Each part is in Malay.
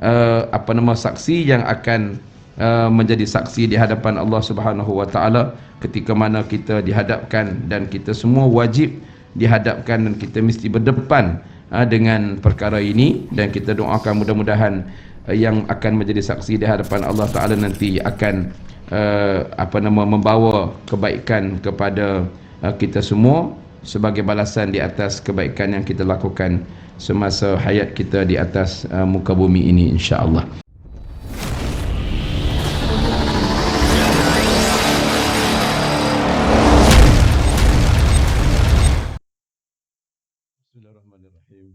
saksi yang akan menjadi saksi di hadapan Allah Subhanahu wa taala ketika mana kita dihadapkan, dan kita semua wajib dihadapkan dan kita mesti berdepan dengan perkara ini. Dan kita doakan mudah-mudahan yang akan menjadi saksi di hadapan Allah Taala nanti akan membawa kebaikan kepada kita semua sebagai balasan di atas kebaikan yang kita lakukan semasa hayat kita di atas muka bumi ini, insya-Allah. Bismillahirrahmanirrahim.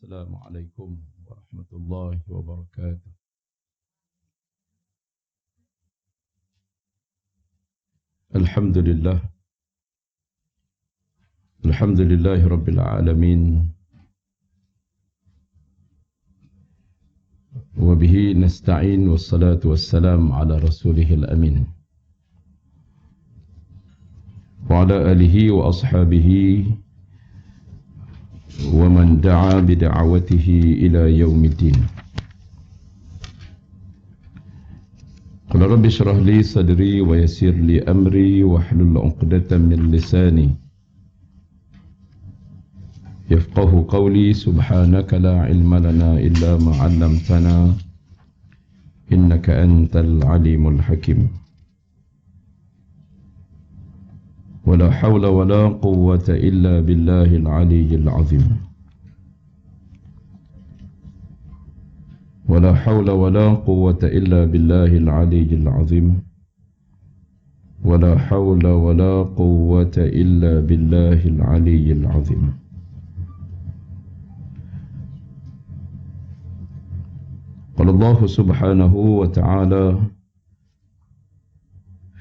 Assalamualaikum warahmatullahi wabarakatuh. Alhamdulillah. Alhamdulillahi rabbil alamin. Wa bihi nasta'in, wassalatu wassalam ala rasulihil amin. Wa ala alihi wa ashabihi wa man da'a bida'awatihi ila yaumiddin. Qala rabbi shrah li sadri wa yassir li amri wa hlul 'uqdatam min lisani yafqahu qawli. Subhanaka la ilma lana illa ma 'allamtana innaka antal alimul hakim. Wala hawla wala quwwata illa billahil aliyyil azim. Wala hawla wala quwwata illa billahil aliyyil azim. Wala hawla wala quwwata illa billahil aliyyil azim. Qala Allah subhanahu wa ta'ala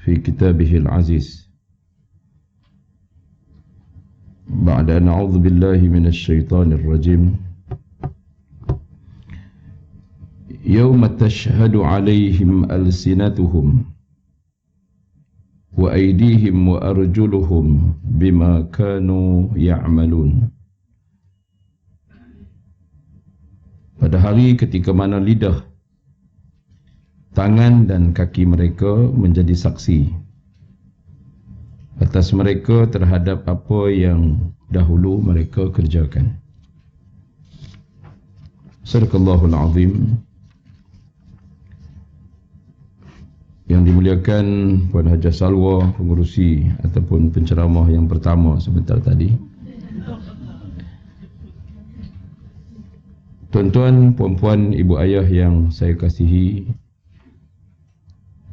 fi kitabihil aziz, ba'da an a'udzu billahi minasy syaithanir rajim, yawma tashhadu 'alaihim alsinatuhum wa aydihim wa arjuluhum bima kanu ya'malun. Pada hari ketika mana lidah, tangan dan kaki mereka menjadi saksi atas mereka terhadap apa yang dahulu mereka kerjakan. Sadaqallahul azim. Yang dimuliakan Puan Hajah Salwa, pengurusi ataupun penceramah yang pertama sebentar tadi, tuan-tuan, puan-puan, ibu ayah yang saya kasihi,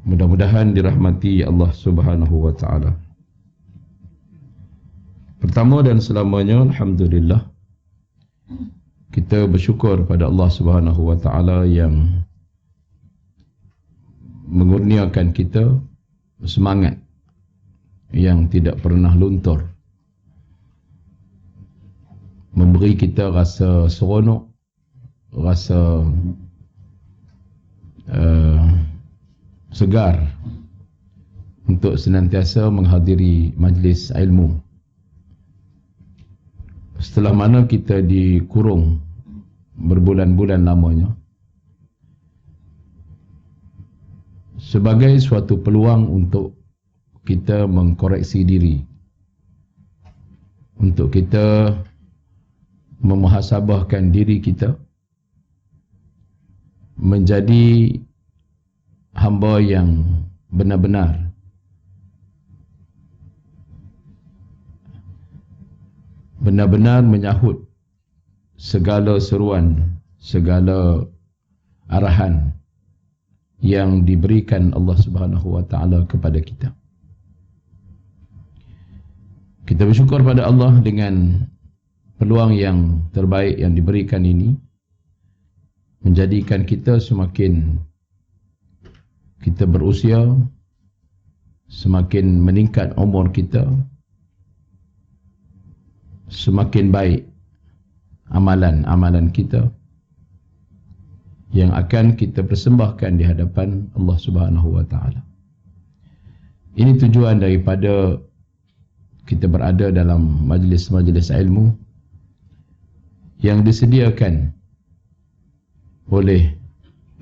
mudah-mudahan dirahmati Allah Subhanahu wa taala. Pertama dan selamanya, alhamdulillah, kita bersyukur pada Allah Subhanahu wa taala yang mengurniakan kita semangat yang tidak pernah luntur, memberi kita rasa seronok, rasa segar untuk senantiasa menghadiri majlis ilmu. Setelah mana kita dikurung berbulan-bulan lamanya, sebagai suatu peluang untuk kita mengkoreksi diri, untuk kita memuhasabahkan diri kita menjadi hamba yang benar-benar menyahut segala seruan, segala arahan yang diberikan Allah Subhanahu wa taala kepada kita. Kita bersyukur pada Allah dengan peluang yang terbaik yang diberikan ini, menjadikan kita semakin kita berusia, semakin meningkat umur kita, semakin baik amalan-amalan kita yang akan kita persembahkan di hadapan Allah Subhanahu wa taala. Ini tujuan daripada kita berada dalam majlis-majlis ilmu yang disediakan oleh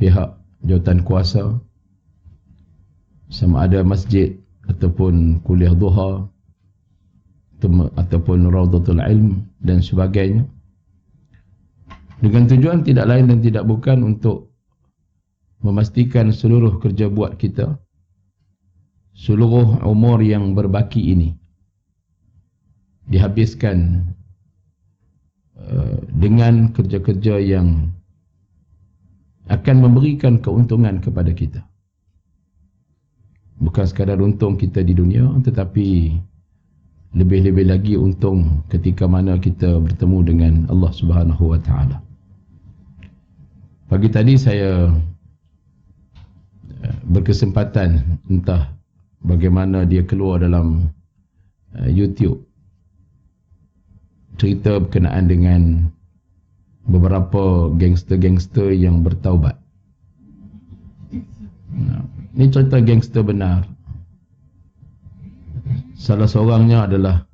pihak jawatan kuasa, sama ada masjid ataupun kuliah duha ataupun Raudhatul Ilm dan sebagainya, dengan tujuan tidak lain dan tidak bukan untuk memastikan seluruh kerja buat kita, seluruh umur yang berbaki ini dihabiskan dengan kerja-kerja yang akan memberikan keuntungan kepada kita. Bukan sekadar untung kita di dunia, tetapi lebih-lebih lagi untung ketika mana kita bertemu dengan Allah Subhanahu wa taala. Pagi tadi saya berkesempatan, entah bagaimana dia keluar dalam YouTube, cerita berkenaan dengan beberapa gangster-gangster yang bertaubat. Ini cerita gangster benar. Salah seorangnya adalah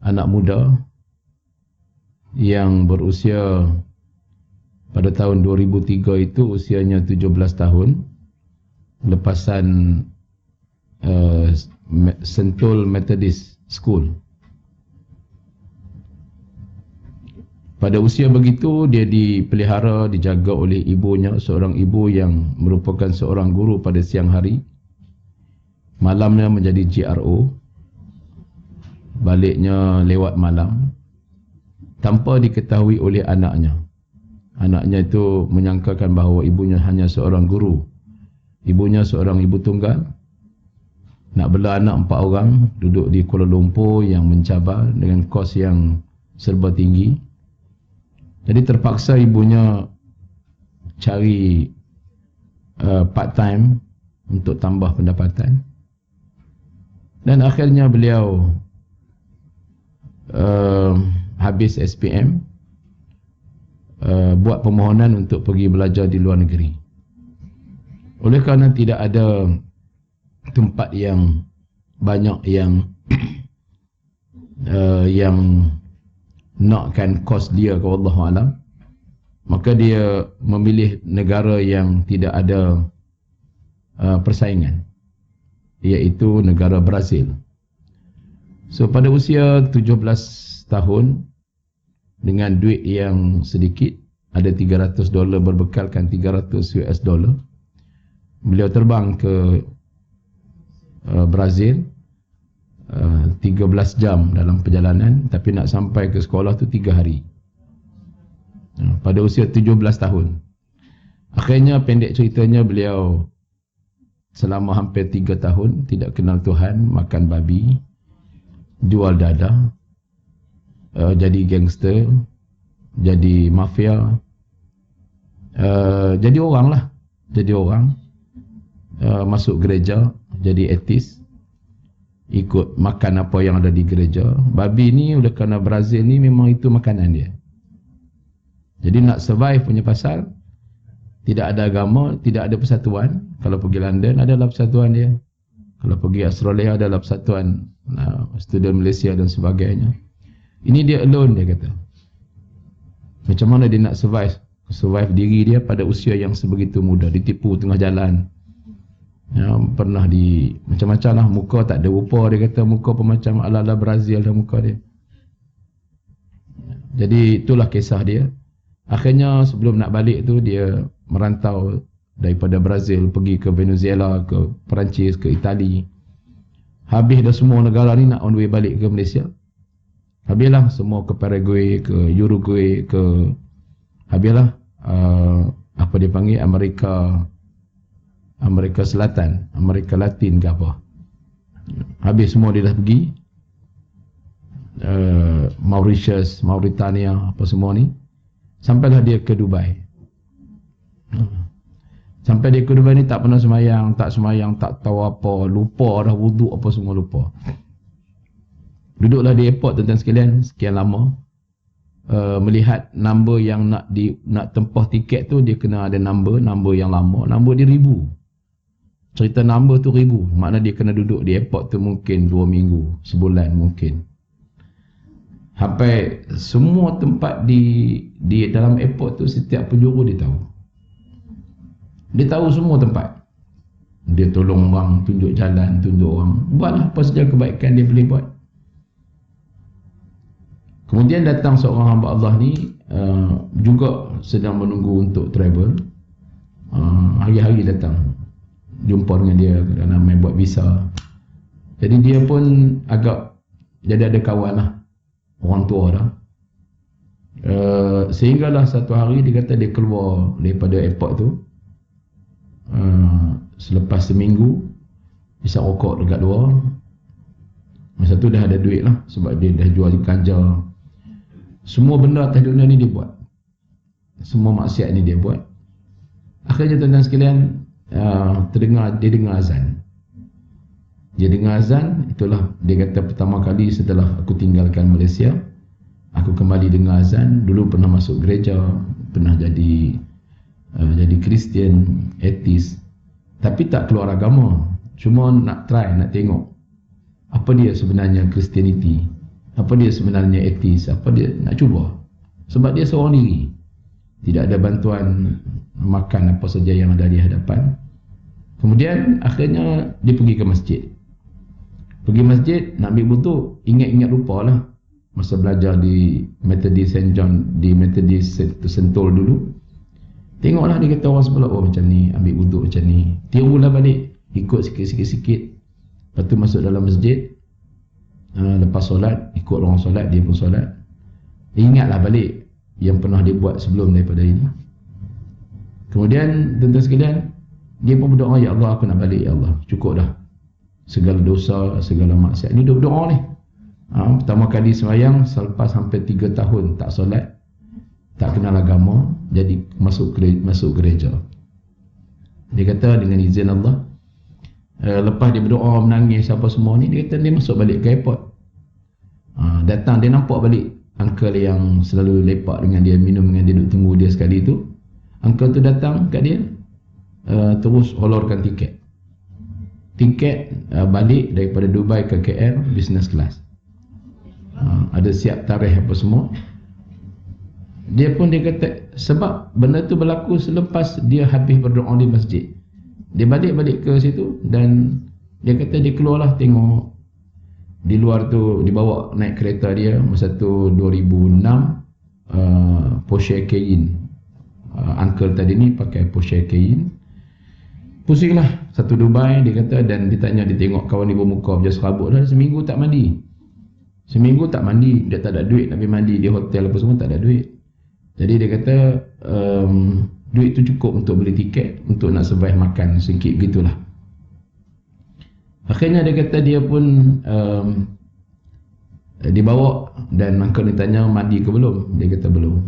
anak muda yang berusia pada tahun 2003 itu usianya 17 tahun, lepasan Sentul Methodist School. Pada usia begitu, dia dipelihara, dijaga oleh ibunya, seorang ibu yang merupakan seorang guru pada siang hari. Malamnya menjadi GRO, baliknya lewat malam, tanpa diketahui oleh anaknya. Anaknya itu menyangkakan bahawa ibunya hanya seorang guru. Ibunya seorang ibu tunggal, nak bela anak 4 orang, duduk di Kuala Lumpur yang mencabar dengan kos yang serba tinggi. Jadi terpaksa ibunya cari part time untuk tambah pendapatan. Dan akhirnya beliau habis SPM, buat permohonan untuk pergi belajar di luar negeri. Oleh kerana tidak ada tempat yang banyak yang yang nakkan kos dia ke Wallahualam, maka dia memilih negara yang tidak ada persaingan, iaitu negara Brazil. So pada usia 17 tahun, dengan duit yang sedikit, ada $300 berbekalkan $300, beliau terbang ke Brazil. 13 jam dalam perjalanan, tapi nak sampai ke sekolah tu 3 hari. Pada usia 17 tahun. Akhirnya pendek ceritanya, beliau selama hampir 3 tahun tidak kenal Tuhan, makan babi, jual dadah, jadi gangster, jadi mafia, jadi orang lah, jadi orang, masuk gereja, jadi etis, ikut makan apa yang ada di gereja. Babi ni oleh kerana Brazil ni memang itu makanan dia. Jadi nak survive punya pasal, tidak ada agama, tidak ada persatuan. Kalau pergi London adalah persatuan dia, kalau pergi Australia adalah persatuan student Malaysia dan sebagainya. Ini dia alone, dia kata. Macam mana dia nak survive diri dia pada usia yang sebegitu muda, ditipu tengah jalan. Pernah di macam-macam lah, muka tak ada rupa, dia kata muka pun macam ala-ala Brazil dah muka dia. Jadi itulah kisah dia. Akhirnya sebelum nak balik tu, dia merantau daripada Brazil pergi ke Venezuela, ke Perancis, ke Itali. Habis dah semua negara ni, nak on the way balik ke Malaysia. Habislah semua ke Paraguay, ke Uruguay, habislah apa dia panggil, Amerika Selatan, Amerika Latin ke apa. Habis semua dia dah pergi. Mauritius, Mauritania, apa semua ni. Sampailah dia ke Dubai. Sampai dia ke Dubai ni tak pernah semayang, tak tahu apa, lupa dah wuduk apa semua lupa. Duduklah di airport, tuan-tuan sekalian, sekian lama. Melihat number yang nak tempah tiket tu, dia kena ada number yang lama, number dia 1000. Cerita number tu 1000, makna dia kena duduk di airport tu mungkin 2 minggu, sebulan mungkin. Sampai semua tempat di dalam airport tu, setiap penjuru dia tahu. Dia tahu semua tempat. Dia tolong orang, tunjuk jalan, tunjuk orang. Buatlah apa saja kebaikan dia boleh buat. Kemudian datang seorang hamba Allah ni juga sedang menunggu untuk travel. Hari-hari datang jumpa dengan dia kerana main buat visa. Jadi dia pun agak jadi ada kawan lah, orang tua dah. Sehinggalah satu hari dia kata dia keluar daripada airport tu. Selepas seminggu isap rokok dekat luar. Masa tu dah ada duit lah, sebab dia dah jual ganja. Semua benda atas dunia ni dia buat. Semua maksiat ni dia buat. Akhirnya tuan-tuan sekalian, dia dengar azan. Dia dengar azan, itulah dia kata pertama kali setelah aku tinggalkan Malaysia, aku kembali dengar azan. Dulu pernah masuk gereja, pernah jadi Kristian, ateis, tapi tak keluar agama. Cuma nak try, nak tengok apa dia sebenarnya Christianity, apa dia sebenarnya ateis, apa dia nak cuba. Sebab dia seorang diri, tidak ada bantuan makan apa saja yang ada di hadapan. Kemudian akhirnya dia pergi ke masjid. Pergi masjid nak ambil wudu, ingat-ingat lupa lah masa belajar di Methodist St. John, di Methodist Sentul dulu. Tengoklah dia kata orang sebelah, oh macam ni, ambil wuduk macam ni. Tirulah balik, ikut sikit-sikit. Lepas tu masuk dalam masjid. Lepas solat, ikut orang solat, dia pun solat. Ingatlah balik yang pernah dia buat sebelum daripada ini. Kemudian tuan-tuan sekalian, dia pun berdoa, ya Allah aku nak balik, ya Allah, cukup dah segala dosa, segala maksiat ni. Dia berdoa ni. Pertama kali sembahyang selepas hampir 3 tahun tak solat, tak kenal agama, jadi masuk gereja. Dia kata dengan izin Allah, lepas dia berdoa, menangis apa semua ni, dia kata dia masuk balik ke airport. Datang, dia nampak balik uncle yang selalu lepak dengan dia, minum dengan dia, duduk tunggu dia sekali tu. Uncle tu datang kat dia, terus holorkan tiket balik daripada Dubai ke KL, business class. Ada siap tarikh apa semua. Dia kata sebab benda tu berlaku selepas dia habis berdoa di masjid. Dia balik ke situ dan dia kata dia keluarlah tengok di luar tu, dibawa naik kereta dia masa tu 2006, Porsche Cayenne. Uncle tadi ni pakai Porsche Cayenne. Pusinglah satu Dubai, dia kata, dan ditanya, dia tengok kawan dia bermuka berjas serabut dah seminggu tak mandi. Dia tak ada duit nak pergi mandi di hotel apa semua, tak ada duit. Jadi dia kata duit tu cukup untuk beli tiket, untuk nak survive makan sikit gitulah. Akhirnya dia kata dia pun dibawa dan uncle ditanya mandi ke belum. Dia kata belum.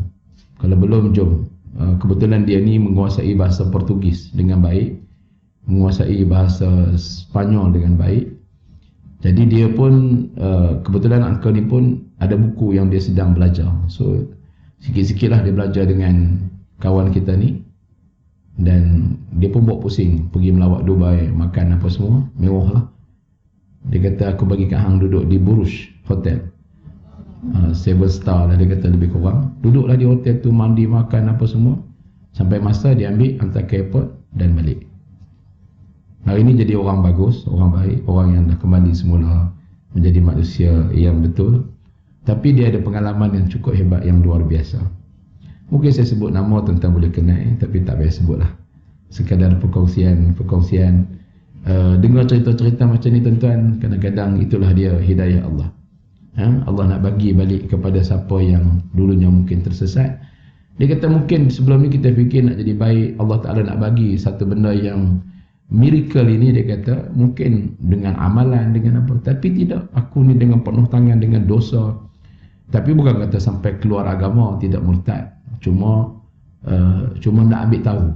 Kalau belum, jom. Kebetulan dia ni menguasai bahasa Portugis dengan baik, menguasai bahasa Spanyol dengan baik. Jadi dia pun kebetulan uncle ni pun ada buku yang dia sedang belajar. So sikit-sikit lah dia belajar dengan kawan kita ni. Dan dia pun bawa pusing, pergi melawat Dubai, makan apa semua, mewah lah. Dia kata aku bagi kat hang duduk di Burj Hotel, 7 star lah dia kata lebih kurang. Duduklah di hotel tu, mandi, makan apa semua, sampai masa dia ambil hantar ke airport dan balik. Hari ni jadi orang bagus, orang baik, orang yang dah kembali semula menjadi manusia yang betul. Tapi dia ada pengalaman yang cukup hebat, yang luar biasa. Mungkin saya sebut nama, tuan-tuan boleh kenal, tapi tak payah sebut lah. Sekadar perkongsian. Dengar cerita-cerita macam ni tuan-tuan, kadang-kadang itulah dia hidayah Allah. Allah nak bagi balik kepada siapa yang dulunya mungkin tersesat. Dia kata mungkin sebelum ni kita fikir nak jadi baik, Allah Ta'ala nak bagi satu benda yang miracle ini, dia kata mungkin dengan amalan, dengan apa, tapi tidak, aku ni dengan penuh tangan dengan dosa. Tapi bukan kata sampai keluar agama, tidak murtad, cuma nak ambil tahu.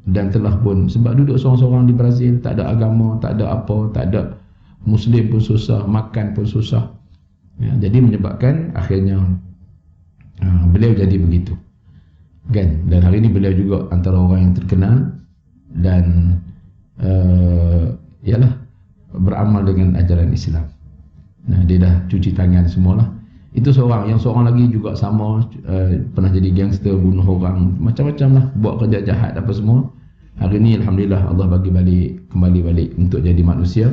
Dan telah pun, sebab duduk seorang-seorang di Brazil, tak ada agama, tak ada apa, tak ada Muslim pun susah, makan pun susah, ya, jadi menyebabkan akhirnya beliau jadi begitu kan. Dan hari ini beliau juga antara orang yang terkenal dan ialah beramal dengan ajaran Islam. Dia dah cuci tangan semualah. Itu seorang. Yang seorang lagi juga sama, pernah jadi gangster, bunuh orang, macam-macam lah, buat kerja jahat apa semua. Hari ni alhamdulillah Allah bagi kembali balik untuk jadi manusia.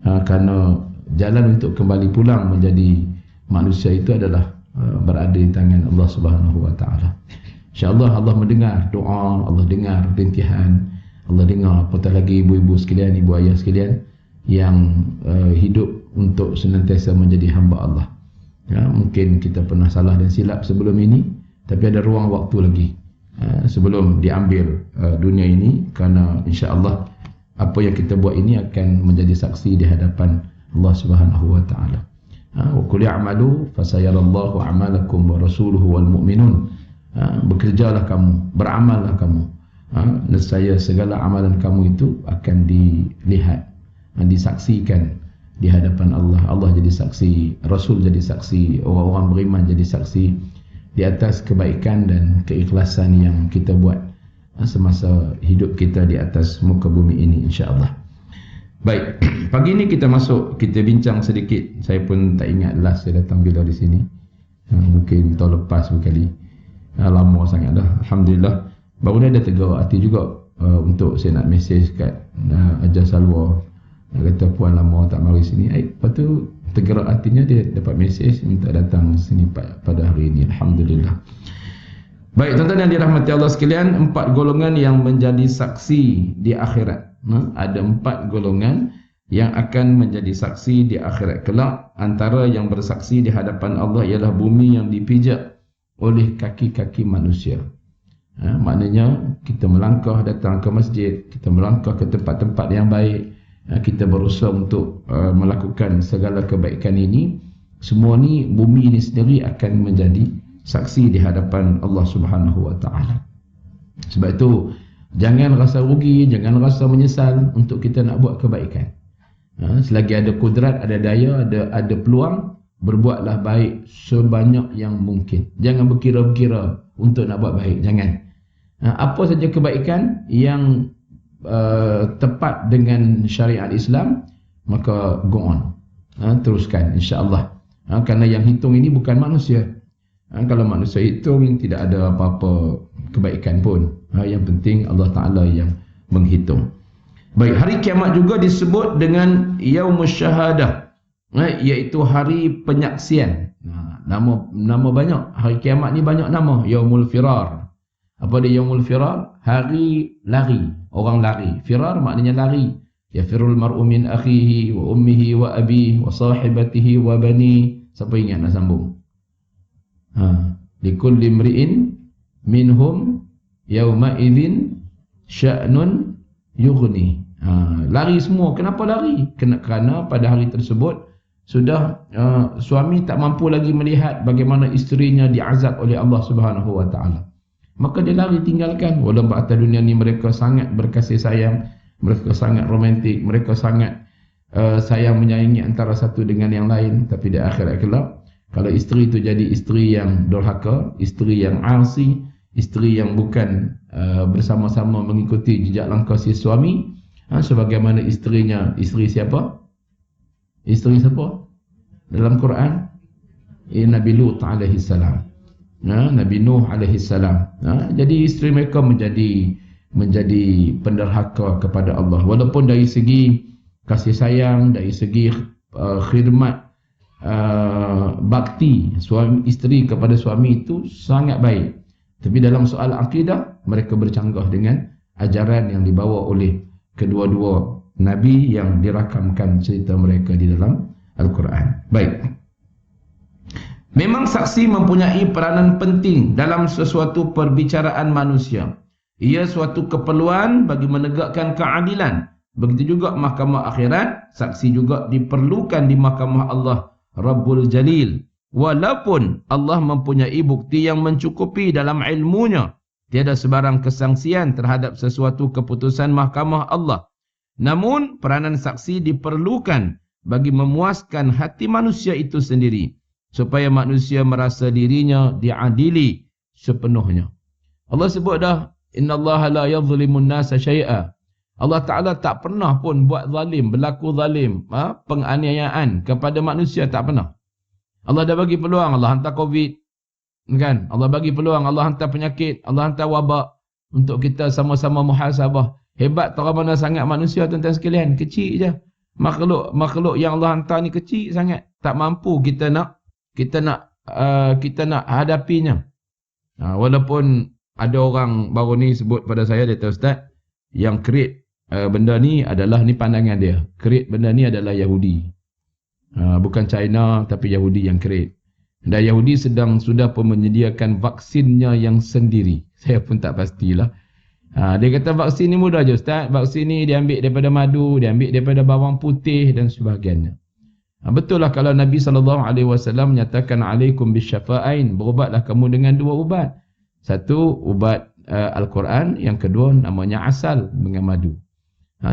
Kerana jalan untuk kembali pulang menjadi manusia itu adalah berada di tangan Allah Subhanahu Wa Taala. InsyaAllah Allah mendengar doa, Allah dengar rintihan, Allah dengar apatah lagi ibu-ibu sekalian, ibu ayah sekalian yang hidup untuk senantiasa menjadi hamba Allah. Ya, mungkin kita pernah salah dan silap sebelum ini, tapi ada ruang waktu lagi sebelum diambil dunia ini, kerana insya-Allah apa yang kita buat ini akan menjadi saksi di hadapan Allah Subhanahu Wa Taala. Wa qul i'malu fasayarallahu a'malakum wa rasuluhu wal mu'minun. Bekerjalah kamu, beramallah kamu. Nescaya segala amalan kamu itu akan dilihat, disaksikan di hadapan Allah. Allah jadi saksi, Rasul jadi saksi, orang-orang beriman jadi saksi di atas kebaikan dan keikhlasan yang kita buat semasa hidup kita di atas muka bumi ini, insya-Allah. Baik, pagi ini kita bincang sedikit. Saya pun tak ingat last saya datang bila di sini. Mungkin tahun lepas sekali. Lama sangat dah. Alhamdulillah. Baru ni ada tegar hati juga untuk saya nak mesej kat Ajar Salwa. Kata puan lama tak mari sini. Lepas tu tergerak hatinya, dia dapat mesej minta datang sini pada hari ini. Alhamdulillah. Baik, tuan-tuan yang dirahmati Allah sekalian, 4 golongan yang menjadi saksi di akhirat. Ada 4 golongan yang akan menjadi saksi di akhirat kelak. Antara yang bersaksi di hadapan Allah ialah bumi yang dipijak oleh kaki-kaki manusia. Maknanya kita melangkah datang ke masjid, kita melangkah ke tempat-tempat yang baik, kita berusaha untuk melakukan segala kebaikan ini. Semua ni, bumi ini sendiri akan menjadi saksi di hadapan Allah Subhanahu Wa Taala. Sebab itu jangan rasa rugi, jangan rasa menyesal untuk kita nak buat kebaikan. Selagi ada kudrat, ada daya, ada peluang, berbuatlah baik sebanyak yang mungkin. Jangan berkira-kira untuk nak buat baik, jangan. Apa saja kebaikan yang tepat dengan syariat Islam, maka go on, teruskan, insya-Allah. Kerana yang hitung ini bukan manusia. Kalau manusia hitung, tidak ada apa-apa kebaikan pun. Yang penting Allah Ta'ala yang menghitung. Baik, hari kiamat juga disebut dengan Yaumus Syahadah, iaitu hari penyaksian. Nama banyak. Hari kiamat ni banyak nama. Yaumul Firar. Apa dia Yaumul Firar? Hari lari. Orang lari. Firar maknanya lari. Yafirul mar'u min akhihi wa ummihi wa abihi wa sahibatihi wa bani. Siapa ingat nak sambung? Likulli imri'in minhum yawma idzin sya'nun yughni. Lari semua. Kenapa lari? Kerana pada hari tersebut sudah suami tak mampu lagi melihat bagaimana isterinya diazab oleh Allah Subhanahu Wa Taala. Maka dia lari tinggalkan. Walaupun atas dunia ni mereka sangat berkasih sayang, mereka sangat romantik, mereka sangat sayang menyayangi antara satu dengan yang lain, tapi di akhirat kelak, kalau isteri itu jadi isteri yang durhaka, isteri yang asi, isteri yang bukan bersama-sama mengikuti jejak langkah si suami, sebagaimana isterinya, isteri siapa? Isteri siapa? Dalam Quran, Nabi Lut alaihi salam. Nabi Nuh alaihi salam. Jadi isteri mereka menjadi penderhaka kepada Allah. Walaupun dari segi kasih sayang, dari segi khidmat, bakti suami isteri kepada suami itu sangat baik, tapi dalam soal akidah mereka bercanggah dengan ajaran yang dibawa oleh kedua-dua nabi yang dirakamkan cerita mereka di dalam Al-Quran. Baik, memang saksi mempunyai peranan penting dalam sesuatu perbicaraan manusia. Ia suatu keperluan bagi menegakkan keadilan. Begitu juga mahkamah akhirat, saksi juga diperlukan di mahkamah Allah Rabbul Jalil. Walaupun Allah mempunyai bukti yang mencukupi dalam ilmunya, tiada sebarang kesangsian terhadap sesuatu keputusan mahkamah Allah. Namun peranan saksi diperlukan bagi memuaskan hati manusia itu sendiri, supaya manusia merasa dirinya diadili sepenuhnya. Allah sebut dah, innallaha la yadhlimun nasa syai'a. Allah Ta'ala tak pernah pun buat zalim, berlaku zalim, penganiayaan kepada manusia, tak pernah. Allah dah bagi peluang, Allah hantar COVID, kan? Allah bagi peluang, Allah hantar penyakit, Allah hantar wabak. untuk kita sama-sama muhasabah. Hebat tara mana sangat manusia tuan-tuan sekalian, kecil je. Makhluk yang Allah hantar ni kecil sangat, tak mampu kita nak hadapinya. Walaupun ada orang baru ni sebut pada saya, dia kata, Ustaz, yang create benda ni adalah, ni pandangan dia, create benda ni adalah Yahudi. Bukan China, tapi Yahudi yang create. Dan Yahudi sudah pun menyediakan vaksinnya yang sendiri. Saya pun tak pastilah. Dia kata vaksin ni mudah je Ustaz. Vaksin ni diambil daripada madu, diambil daripada bawang putih dan sebagainya. Betul lah kalau Nabi SAW menyatakan alaikum bisyafa'ain, berubatlah kamu dengan 2 ubat. Satu ubat Al-Quran, yang kedua namanya asal dengan madu.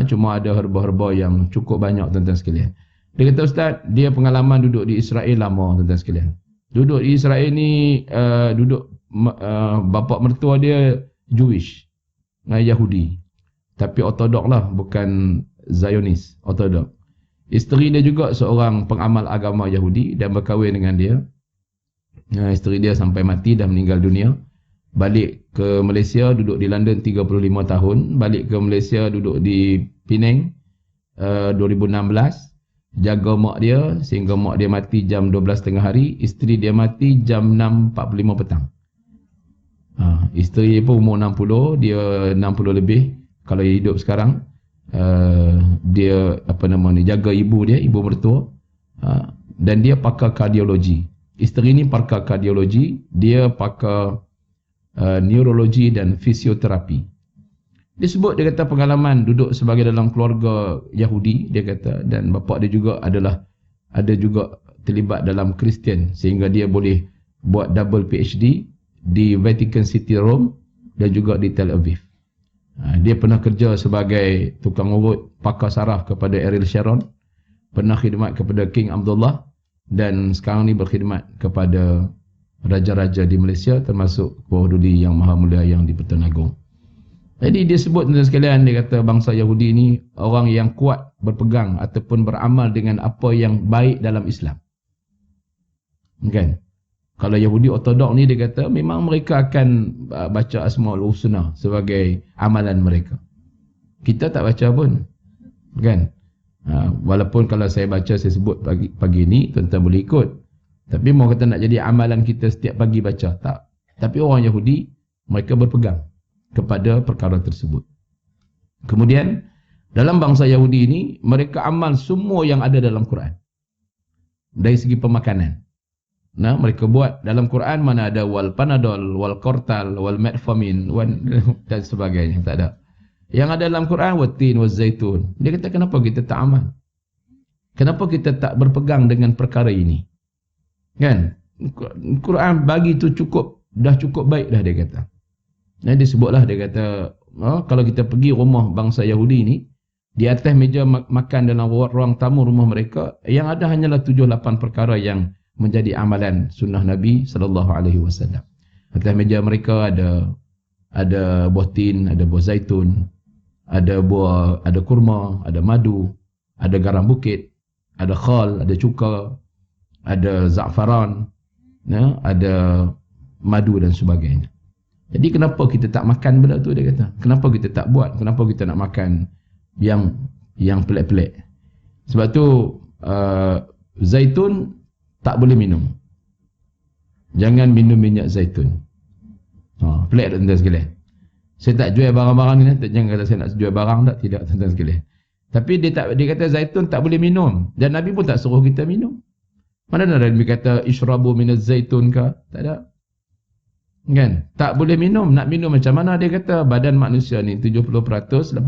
Cuma ada herba-herba yang cukup banyak tuan-tuan sekalian. Dia kata Ustaz, dia pengalaman duduk di Israel lama tuan-tuan sekalian. Duduk di Israel ni, bapa mertua dia Jewish, Yahudi. Tapi ortodok lah, bukan Zionis, ortodok. Isteri dia juga seorang pengamal agama Yahudi dan berkahwin dengan dia. Isteri dia sampai mati, dah meninggal dunia. Balik ke Malaysia, duduk di London 35 tahun. Balik ke Malaysia, duduk di Penang 2016. Jaga mak dia sehingga mak dia mati jam 12 tengah hari. Isteri dia mati jam 6.45 petang. Isteri pun umur 60, dia 60 lebih. Kalau dia hidup sekarang, dia jaga ibu dia, ibu mertua. Dan dia pakar kardiologi. Isteri ni pakar kardiologi, dia pakar neurologi dan fisioterapi. Dia sebut, dia kata pengalaman duduk sebagai dalam keluarga Yahudi, dia kata, dan bapa dia juga ada juga terlibat dalam Kristian, sehingga dia boleh buat double PhD di Vatican City Rome dan juga di Tel Aviv. Dia pernah kerja sebagai tukang urut, pakar saraf kepada Ariel Sharon, pernah khidmat kepada King Abdullah, dan sekarang ni berkhidmat kepada raja-raja di Malaysia, termasuk Puan Duli Yang Maha Mulia yang di Pertuan Agong. Jadi dia sebut tuan sekalian, dia kata bangsa Yahudi ni orang yang kuat berpegang ataupun beramal dengan apa yang baik dalam Islam. Kan? Kalau Yahudi ortodok ni, dia kata memang mereka akan baca Asmaul Husna sebagai amalan mereka. Kita tak baca pun. Kan? Walaupun kalau saya baca, saya sebut pagi ni, tuan-tuan boleh ikut. Tapi mau kata nak jadi amalan kita setiap pagi baca, tak. Tapi orang Yahudi, mereka berpegang kepada perkara tersebut. Kemudian dalam bangsa Yahudi ini, mereka amal semua yang ada dalam Quran dari segi pemakanan. Mereka buat dalam Quran, mana ada wal panadol, wal kortal, wal metformin dan sebagainya, tak ada. Yang ada dalam Quran watin waz zaitun. Dia kata kenapa kita tak amal? Kenapa kita tak berpegang dengan perkara ini? Kan? Quran bagi tu cukup, dah cukup baik dah, dia kata. Dia sebutlah, dia kata kalau kita pergi rumah bangsa Yahudi ni, di atas meja makan dalam ruang tamu rumah mereka, yang ada hanyalah 7-8 perkara yang menjadi amalan sunnah Nabi SAW. Atas meja mereka ada buah tin, ada buah zaitun, ada kurma, ada madu, ada garam bukit, ada khal, ada cuka, ada za'faran, ada madu dan sebagainya. Jadi kenapa kita tak makan benda tu, dia kata? Kenapa kita tak buat? Kenapa kita nak makan yang pelik-pelik? Sebab tu zaitun tak boleh minum. Jangan minum minyak zaitun. Pelik tak tuan-tuan sekalian? Saya tak jual barang-barang ni, jangan kata saya nak jual barang tak, tidak tuan-tuan sekalian. Tapi dia kata zaitun tak boleh minum, dan Nabi pun tak suruh kita minum. Mana ada Nabi kata ishrabu minaz zaitun ke? Tak ada. Kan? Tak boleh minum. Nak minum macam mana? Dia kata badan manusia ni 70%, 80%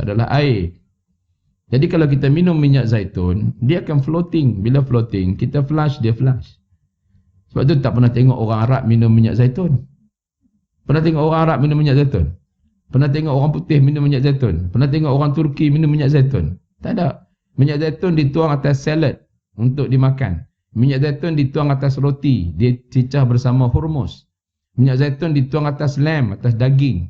adalah air. Jadi kalau kita minum minyak zaitun, dia akan floating. Bila floating, kita flush, dia flush. Sebab tu tak pernah tengok orang Arab minum minyak zaitun. Pernah tengok orang Arab minum minyak zaitun? Pernah tengok orang putih minum minyak zaitun? Pernah tengok orang Turki minum minyak zaitun? Tak ada. Minyak zaitun dituang atas salad untuk dimakan. Minyak zaitun dituang atas roti, dia cicah bersama hurmus. Minyak zaitun dituang atas lamb, atas daging.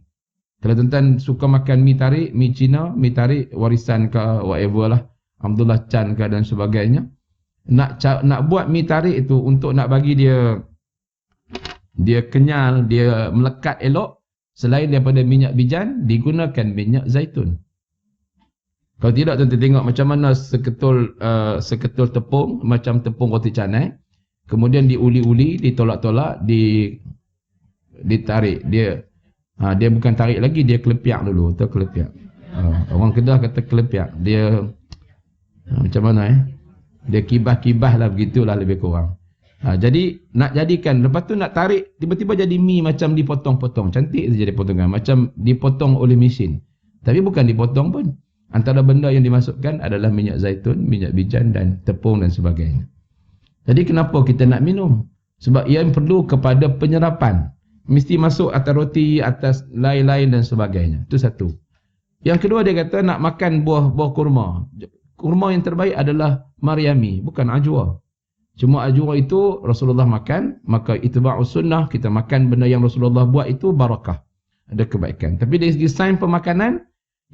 Kalau tuan-tuan suka makan mi tarik, mi Cina, mi tarik warisan ke whatever lah, Abdullah Chan ke dan sebagainya. Nak buat mi tarik itu untuk nak bagi dia kenyal, dia melekat elok, selain daripada minyak bijan, digunakan minyak zaitun. Kalau tidak, tuan tengok macam mana seketul tepung, macam tepung roti canai, kemudian diuli-uli, ditolak-tolak, ditarik. Dia bukan tarik lagi, dia kelepiak dulu. Kelepiak. Orang Kedah kata kelepiak. Dia macam mana dia kibah-kibah lah, begitulah lebih kurang. Jadi nak jadikan, lepas tu nak tarik, tiba-tiba jadi mi macam dipotong-potong. Cantik saja dipotongan, macam dipotong oleh mesin. Tapi bukan dipotong pun. Antara benda yang dimasukkan adalah minyak zaitun, minyak bijan dan tepung dan sebagainya. Jadi kenapa kita nak minum? Sebab ia perlu kepada penyerapan. Mesti masuk atas roti, atas lain-lain dan sebagainya. Itu satu. Yang kedua, dia kata nak makan buah kurma. Kurma yang terbaik adalah Maryami, bukan ajwa. Cuma ajwa itu Rasulullah makan, maka itba'us sunnah, kita makan benda yang Rasulullah buat itu barakah. Ada kebaikan. Tapi dari segi sains pemakanan,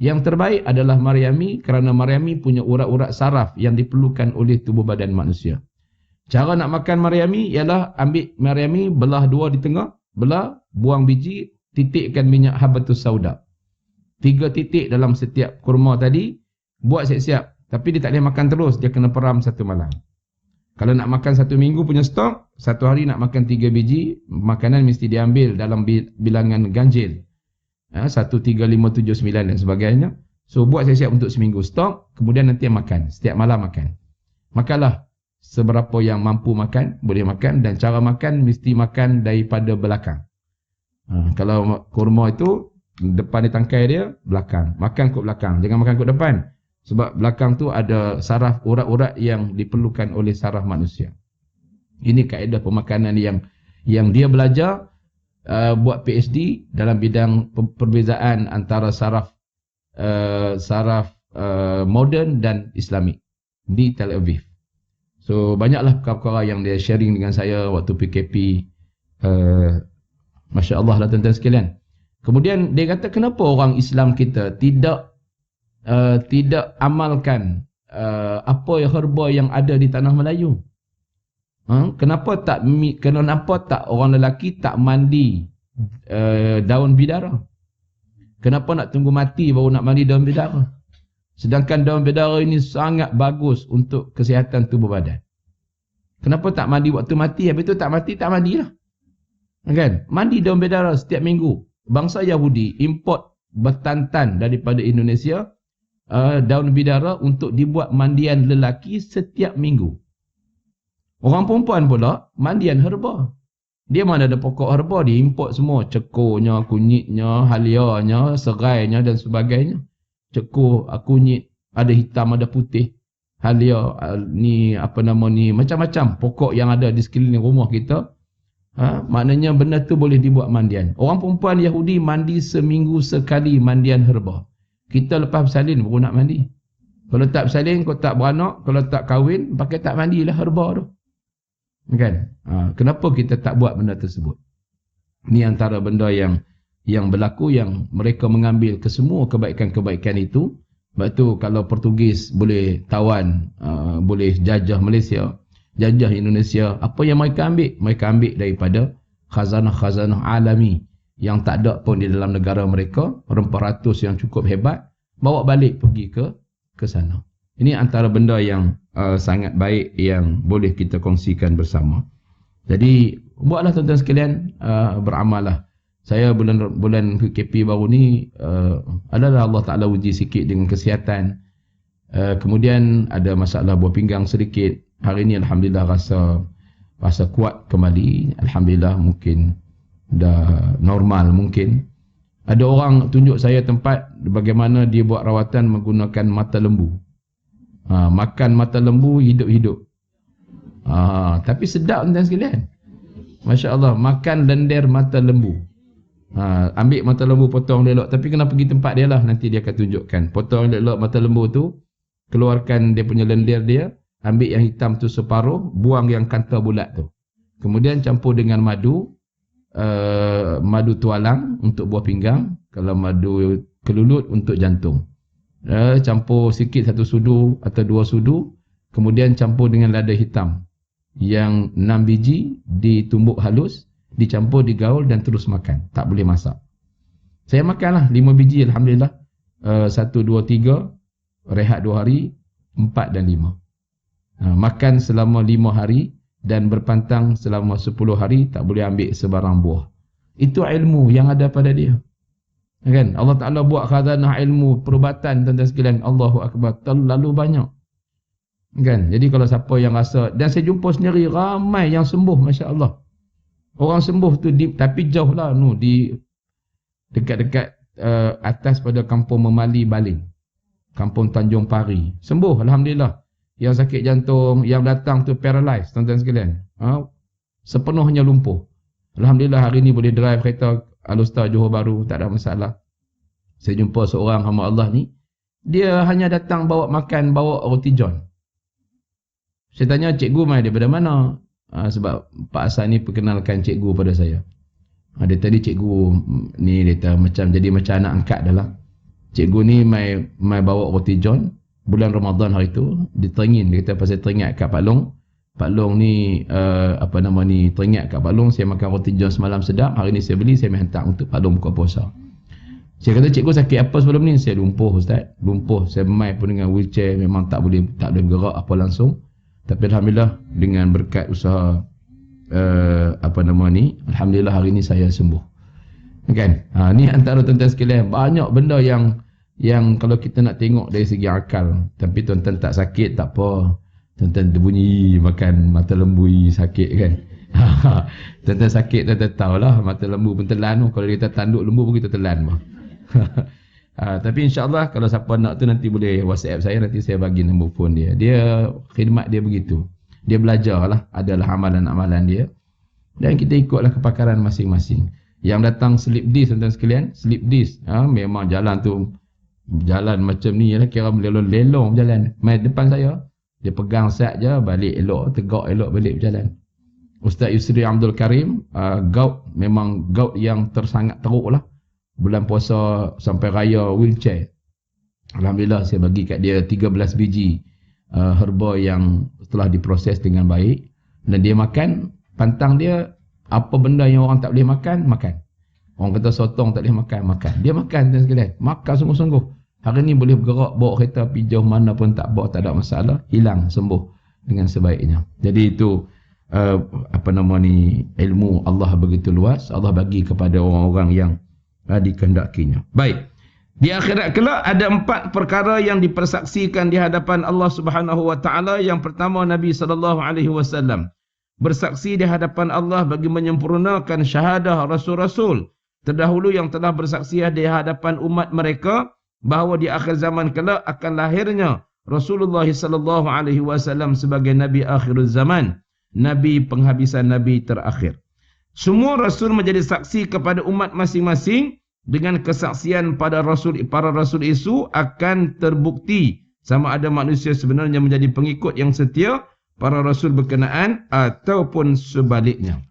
yang terbaik adalah Maryami, kerana Maryami punya urat-urat saraf yang diperlukan oleh tubuh badan manusia. Cara nak makan Maryami ialah ambil Maryami, belah dua di tengah, belah, buang biji, titikkan minyak habatus sauda. 3 titik dalam setiap kurma tadi, buat siap-siap. Tapi dia tak boleh makan terus, dia kena peram 1 malam. Kalau nak makan 1 minggu punya stok, 1 hari nak makan 3 biji, makanan mesti diambil dalam bilangan ganjil. 1, 3, 5, 7, 9 dan sebagainya. So buat siap-siap untuk seminggu stok, kemudian nanti makan, setiap malam makan. Makanlah seberapa yang mampu makan, boleh makan, dan cara makan mesti makan daripada belakang. Kalau kurma itu, depan di tangkai dia, belakang. Makan kot belakang, jangan makan kot depan. Sebab belakang tu ada saraf urat-urat yang diperlukan oleh saraf manusia. Ini kaedah pemakanan yang dia belajar, buat PhD dalam bidang perbezaan antara saraf moden dan Islamik di Tel Aviv. So banyaklah perkara-perkara yang dia sharing dengan saya waktu PKP. Masya Allah lah tuan-tuan sekalian. Kemudian dia kata, kenapa orang Islam kita tidak amalkan apa herba yang ada di tanah Melayu? Kenapa tak orang lelaki tak mandi daun bidara? Kenapa nak tunggu mati baru nak mandi daun bidara? Sedangkan daun bidara ini sangat bagus untuk kesihatan tubuh badan. Kenapa tak mandi waktu mati? Habis tu tak mandilah. Kan? Mandi daun bidara setiap minggu. Bangsa Yahudi import bertantan daripada Indonesia daun bidara untuk dibuat mandian lelaki setiap minggu. Orang perempuan pula mandian herba. Dia mana ada pokok herba, dia import semua. Cekurnya, kunyitnya, halianya, serainya dan sebagainya. Cekur, kunyit, ada hitam, ada putih. Halia, macam-macam pokok yang ada di sekeliling rumah kita. Maknanya benda tu boleh dibuat mandian. Orang perempuan Yahudi mandi seminggu sekali mandian herba. Kita lepas bersalin baru nak mandi. Kalau tak bersalin, kalau tak beranak, kalau tak kahwin, pakai tak mandilah herba tu. Kan? Kenapa kita tak buat benda tersebut? Ini antara benda yang berlaku, yang mereka mengambil kesemua kebaikan-kebaikan itu. Sebab tu kalau Portugis boleh tawan, boleh jajah Malaysia, jajah Indonesia, apa yang mereka ambil? Mereka ambil daripada khazanah-khazanah alami yang tak ada pun di dalam negara mereka, rempah ratus yang cukup hebat, bawa balik pergi ke sana. Ini antara benda yang sangat baik yang boleh kita kongsikan bersama. Jadi buatlah tuan-tuan sekalian, beramallah. Saya bulan PKP baru ni adalah Allah Ta'ala uji sikit dengan kesihatan. Kemudian ada masalah buah pinggang sedikit. Hari ni Alhamdulillah rasa kuat kembali. Alhamdulillah, mungkin dah normal mungkin. Ada orang tunjuk saya tempat bagaimana dia buat rawatan menggunakan mata lembu. Makan mata lembu hidup-hidup. Tapi sedap tuan sekalian. Masya Allah, makan lendir mata lembu. Ambil mata lembu, potong elok. Tapi kena pergi tempat dia lah, nanti dia akan tunjukkan. Potong elok mata lembu tu, keluarkan dia punya lendir dia, ambil yang hitam tu separuh, buang yang kanta bulat tu. Kemudian campur dengan madu, madu tualang untuk buah pinggang, kalau madu kelulut untuk jantung. Campur sikit 1 sudu atau 2 sudu, kemudian campur dengan lada hitam yang 6 biji, ditumbuk halus, dicampur, digaul dan terus makan. Tak boleh masak. Saya makanlah 5 biji alhamdulillah. 1 2 3 rehat 2 hari, 4 dan 5. Makan selama 5 hari dan berpantang selama 10 hari, tak boleh ambil sebarang buah. Itu ilmu yang ada pada dia. Kan? Allah Ta'ala buat khazanah ilmu, perubatan tuan-tuan sekalian. Allahu Akbar, terlalu banyak. Kan? Jadi kalau siapa yang rasa, dan saya jumpa sendiri ramai yang sembuh, Masya Allah. Orang sembuh tu tapi jauh lah di dekat-dekat atas pada kampung Memali Baling, kampung Tanjung Pari. Sembuh alhamdulillah. Yang sakit jantung, yang datang tu paralyzed tuan-tuan sekalian. Sepenuhnya lumpuh. Alhamdulillah hari ni boleh drive kereta Alustar Johor Bahru, tak ada masalah. Saya jumpa seorang hamba Allah ni, dia hanya datang bawa makan, bawa roti john. Saya tanya, cikgu mai daripada mana? Sebab Pak Hasan ni perkenalkan cikgu pada saya. Dia tadi cikgu ni dia macam jadi macam anak angkat dah lah. Cikgu ni mai bawa roti john bulan Ramadan hari tu, diteringin, dia kata pasal teringat kat Pak Long. Pak Long ni teringat kat Pak Long, saya makan roti john semalam sedap, hari ni saya beli, saya mai hantar untuk Pak Long buka puasa. Saya kata, cikgu sakit apa sebelum ni? Saya lumpuh ustaz, lumpuh. Saya mai pun dengan wheelchair, memang tak boleh bergerak apa langsung. Tapi alhamdulillah dengan berkat usaha alhamdulillah hari ni saya sembuh. Kan? Ni antara tuan-tuan sekalian, banyak benda yang kalau kita nak tengok dari segi akal, tapi tuan-tuan tak sakit tak apa. Tuan-tuan terbunyi makan mata lembu sakit kan. Tuan-tuan sakit tuan-tuan tahulah, mata lembu pun telan. Kalau kita tanduk lembu pun kita telan. Tapi insyaAllah kalau siapa nak tu nanti boleh WhatsApp saya, nanti saya bagi nombor phone dia. Dia khidmat dia begitu. Dia belajar lah, adalah amalan-amalan dia. Dan kita ikutlah kepakaran masing-masing. Yang datang slip disc tuan-tuan sekalian, slip disc. Memang jalan tu, jalan macam ni lah, kira melelong-lelong jalan. Main depan saya, dia pegang sat je, balik elok, tegak elok balik berjalan. Ustaz Yusri Abdul Karim, gout, memang gout yang tersangat teruk lah. Bulan puasa sampai raya wheelchair. Alhamdulillah saya bagi kat dia 13 biji herba yang telah diproses dengan baik. Dan dia makan, pantang dia, apa benda yang orang tak boleh makan, makan. Orang kata sotong tak boleh makan, makan. Dia makan tuan sekalian, makan sungguh-sungguh. Hari ni boleh bergerak, bawa kereta pergi jauh mana pun tak bawa, tak ada masalah. Hilang, sembuh dengan sebaiknya. Jadi itu ilmu Allah begitu luas. Allah bagi kepada orang-orang yang dikehendakinya. Baik. Di akhirat kelak ada 4 perkara yang dipersaksikan di hadapan Allah Subhanahu wa taala. Yang pertama, Nabi sallallahu alaihi wasallam bersaksi di hadapan Allah bagi menyempurnakan syahadah rasul-rasul terdahulu yang telah bersaksi di hadapan umat mereka bahawa di akhir zaman kelak akan lahirnya Rasulullah sallallahu alaihi wasallam sebagai nabi akhir zaman, nabi penghabisan nabi terakhir. Semua rasul menjadi saksi kepada umat masing-masing. Dengan kesaksian para rasul itu akan terbukti sama ada manusia sebenarnya menjadi pengikut yang setia para rasul berkenaan ataupun sebaliknya.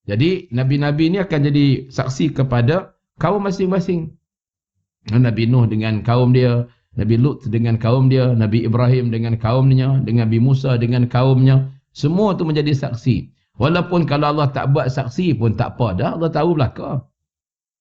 Jadi nabi-nabi ini akan jadi saksi kepada kaum masing-masing. Nabi Nuh dengan kaum dia, Nabi Lut dengan kaum dia, Nabi Ibrahim dengan kaumnya, dengan Nabi Musa dengan kaumnya. Semua itu menjadi saksi. Walaupun kalau Allah tak buat saksi pun tak apa dah, Allah tahu belaka.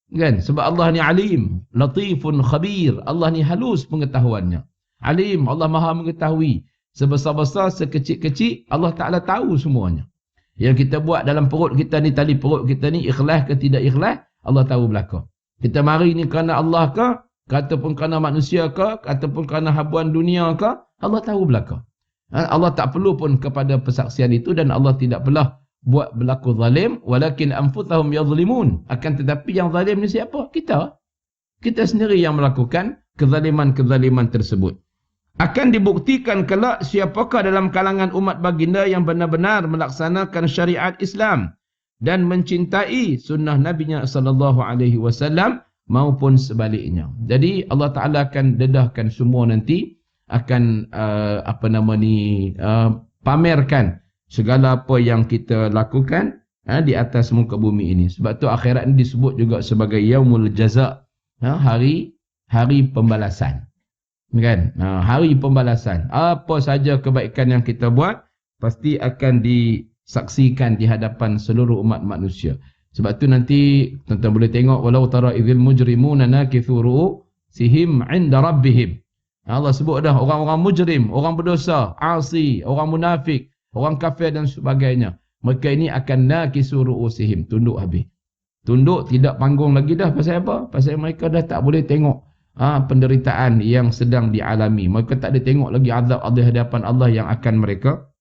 Kan? Sebab Allah ni alim, latifun khabir. Allah ni halus pengetahuannya. Alim, Allah maha mengetahui. Sebesar-besar, sekecil-kecil, Allah Ta'ala tahu semuanya. Yang kita buat dalam perut kita ni, tali perut kita ni, ikhlas ke tidak ikhlas, Allah tahu belaka. Kita mari ni kerana Allah ke, ataupun kerana manusia ke, ataupun kerana habuan dunia ke, Allah tahu belaka. Allah tak perlu pun kepada persaksian itu, dan Allah tidak pernah buat berlaku zalim, walakin anfusahum yadhlimun. Akan tetapi yang zalim ni siapa? Kita sendiri yang melakukan kezaliman-kezaliman tersebut. Akan dibuktikan kelak siapakah dalam kalangan umat baginda yang benar-benar melaksanakan syariat Islam dan mencintai sunnah Nabi-Nya sallallahu alaihi wasallam maupun sebaliknya. Jadi Allah Taala akan dedahkan semua nanti, akan pamerkan segala apa yang kita lakukan di atas muka bumi ini. Sebab tu akhirat ini disebut juga sebagai yaumul jaza, hari pembalasan. Kan? Hari pembalasan. Apa saja kebaikan yang kita buat pasti akan disaksikan di hadapan seluruh umat manusia. Sebab tu nanti tuan-tuan boleh tengok walau tara idzil mujrimuna nakithu ru'usihim 'inda rabbihim. Allah sebut dah orang-orang mujrim, orang berdosa, asi, orang munafik, orang kafir dan sebagainya. Mereka ini akan nakithu ru'usihim, tunduk habis. Tunduk, tidak panggung lagi dah. Pasal apa? Pasal mereka dah tak boleh tengok penderitaan yang sedang dialami. Mereka tak ada tengok lagi azab di hadapan Allah yang akan mereka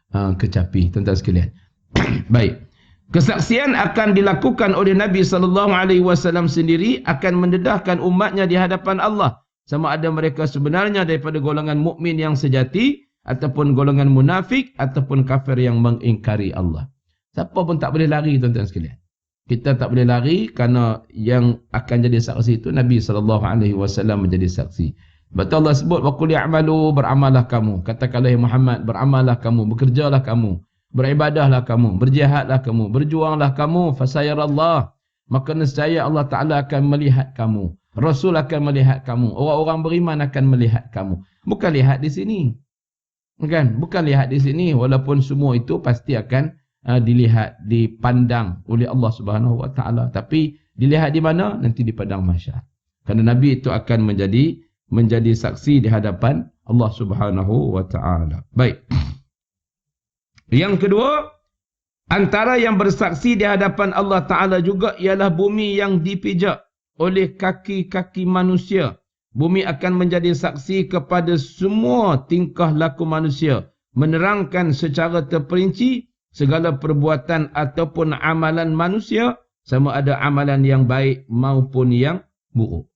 kecapi. Tuan-tuan sekalian. Baik. Kesaksian akan dilakukan oleh Nabi SAW sendiri akan mendedahkan umatnya di hadapan Allah. Sama ada mereka sebenarnya daripada golongan mukmin yang sejati ataupun golongan munafik ataupun kafir yang mengingkari Allah. Siapa pun tak boleh lari, tuan-tuan sekalian. Kita tak boleh lari kerana yang akan jadi saksi itu Nabi SAW menjadi saksi. Betul Allah sebut, وَقُلْ يَعْمَلُوا beramalah kamu. Katakanlah ya Muhammad, beramalah kamu, bekerjalah kamu, beribadahlah kamu, berjihadlah kamu, berjuanglah kamu, fasayarallah. Maka nescaya Allah Ta'ala akan melihat kamu. Rasul akan melihat kamu. Orang-orang beriman akan melihat kamu. Bukan lihat di sini. Kan? Bukan lihat di sini. Walaupun semua itu pasti akan dilihat, dipandang oleh Allah Subhanahu Wa Ta'ala. Tapi dilihat di mana? Nanti di padang mahsyar. Kerana Nabi itu akan menjadi saksi di hadapan Allah Subhanahu Wa Ta'ala. Baik. Yang kedua, antara yang bersaksi di hadapan Allah Ta'ala juga ialah bumi yang dipijak oleh kaki-kaki manusia. Bumi akan menjadi saksi kepada semua tingkah laku manusia, menerangkan secara terperinci segala perbuatan ataupun amalan manusia, sama ada amalan yang baik maupun yang buruk.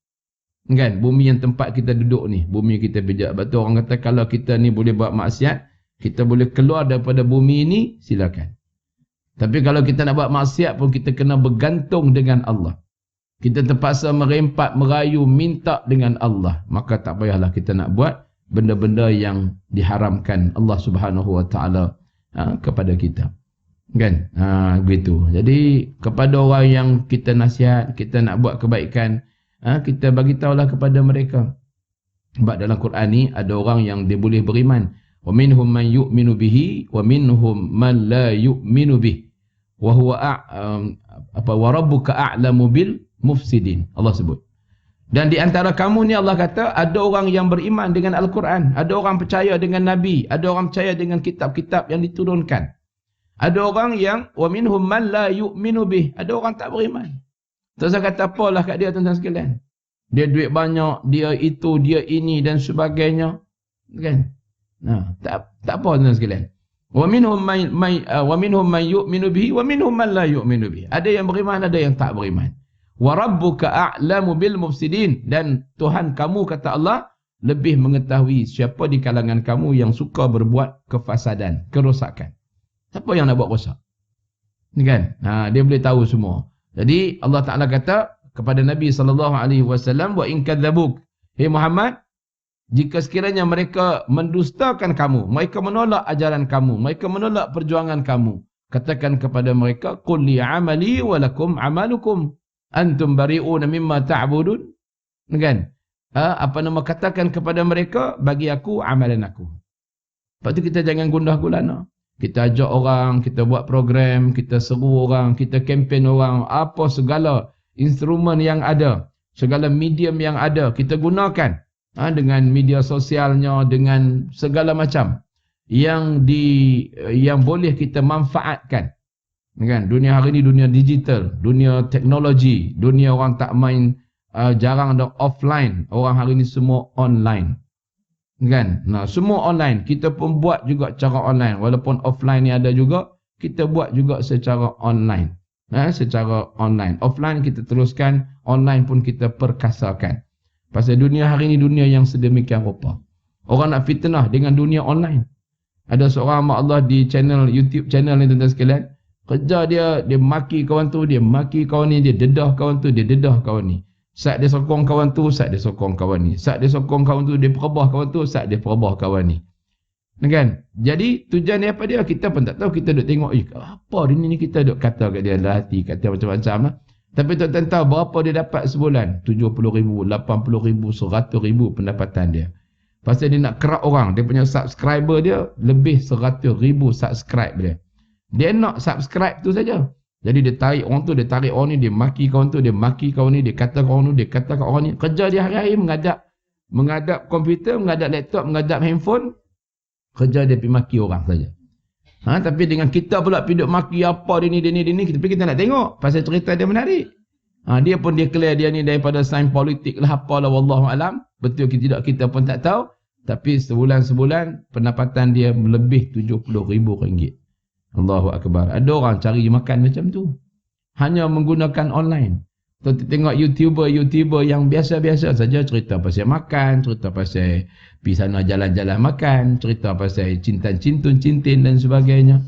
Kan? Bumi yang tempat kita duduk ni, bumi kita pijak. Sebab tu orang kata kalau kita ni boleh buat maksiat, kita boleh keluar daripada bumi ini, silakan. Tapi kalau kita nak buat maksiat pun kita kena bergantung dengan Allah. Kita terpaksa merempat, merayu, minta dengan Allah. Maka tak payahlah kita nak buat benda-benda yang diharamkan Allah Subhanahu Wa Ta'ala kepada kita. Kan? Begitu. Jadi kepada orang yang kita nasihat, kita nak buat kebaikan, kita bagi tahulah kepada mereka. Sebab dalam Quran ni ada orang yang dia boleh beriman. Wa minhum man yu'minu bihi wa minhum man la yu'minu bihi. Wa huwa wa rabbuka a'lamu bil mufsidin. Allah sebut. Dan di antara kamu ni Allah kata ada orang yang beriman dengan Al-Quran, ada orang percaya dengan Nabi, ada orang percaya dengan kitab-kitab yang diturunkan. Ada orang yang wa minhum man la yu'minu bihi, ada orang tak beriman. Terus saya kata apalah kat dia, tuan-tuan sekalian. Dia duit banyak, dia itu, dia ini dan sebagainya. Kan? Tak apa, tuan-tuan sekalian. Wa minhum man yu'minu bihi wa minhum man la yu'minu bihi. Ada yang beriman, ada yang tak beriman. Wa rabbuka a'lamu bil mufsidin, dan Tuhan kamu, kata Allah, lebih mengetahui siapa di kalangan kamu yang suka berbuat kefasadan, kerosakan. Siapa yang nak buat rosak? Kan? Dia boleh tahu semua. Jadi Allah Ta'ala kata kepada Nabi SAW, wa in kadzabuk, hey Muhammad, jika sekiranya mereka mendustakan kamu, mereka menolak ajaran kamu, mereka menolak perjuangan kamu, katakan kepada mereka, qul li amali wa lakum amalukum antum bari'una mimma ta'budun. Kan? Katakan kepada mereka, bagi aku amalan aku. Lepas tu kita jangan gundah gulana. Kita ajak orang, kita buat program, kita seru orang, kita kempen orang, apa segala instrumen yang ada, segala medium yang ada, kita gunakan dengan media sosialnya, dengan segala macam yang boleh kita manfaatkan. Kan? Dunia hari ni dunia digital, dunia teknologi, dunia orang tak main, jarang ada offline, orang hari ni semua online. Kan? Semua online. Kita pun buat juga cara online. Walaupun offline ni ada juga, kita buat juga secara online. Secara online. Offline kita teruskan, online pun kita perkasakan. Pasal dunia hari ni dunia yang sedemikian rupa. Orang nak fitnah dengan dunia online. Ada seorang mak Allah di channel, YouTube channel ni, tuan-tuan sekalian. Kerja dia maki kawan tu, dia maki kawan ni, dia dedah kawan tu, dia dedah kawan ni. Saat dia sokong kawan tu, saat dia sokong kawan ni. Saat dia sokong kawan tu, dia perabah kawan tu, saat dia perabah kawan ni. Kan? Jadi tujuan dia apa dia? Kita pun tak tahu. Kita duk tengok, apa hari ni kita duk kata kat dia dalam hati, kata macam-macam lah. Tapi tuan-tuan tahu berapa dia dapat sebulan? 70,000, 80,000, 100,000 pendapatan dia. Pasal dia nak kerak orang, dia punya subscriber dia lebih 100,000 subscribe dia. Dia nak subscribe tu saja. Jadi dia tarik orang tu, dia tarik orang ni, dia maki kawan tu, dia maki kawan ni, dia kata kawan tu, dia kata kat orang ni. Kerja dia hari-hari menghadap komputer, menghadap laptop, menghadap handphone. Kerja dia pergi maki orang saja. Tapi dengan kita pula pergi maki apa dia ni, kita nak tengok pasal cerita dia menarik. Dia pun declare dia ni daripada sains politik lah, apalah, wallahualam. Betul ke tidak kita pun tak tahu. Tapi sebulan pendapatan dia lebih RM70,000. Allahu Akbar. Ada orang cari makan macam tu. Hanya menggunakan online. Tengok YouTuber yang biasa-biasa saja cerita pasal makan, cerita pasal pergi sana jalan-jalan makan, cerita pasal cintin dan sebagainya.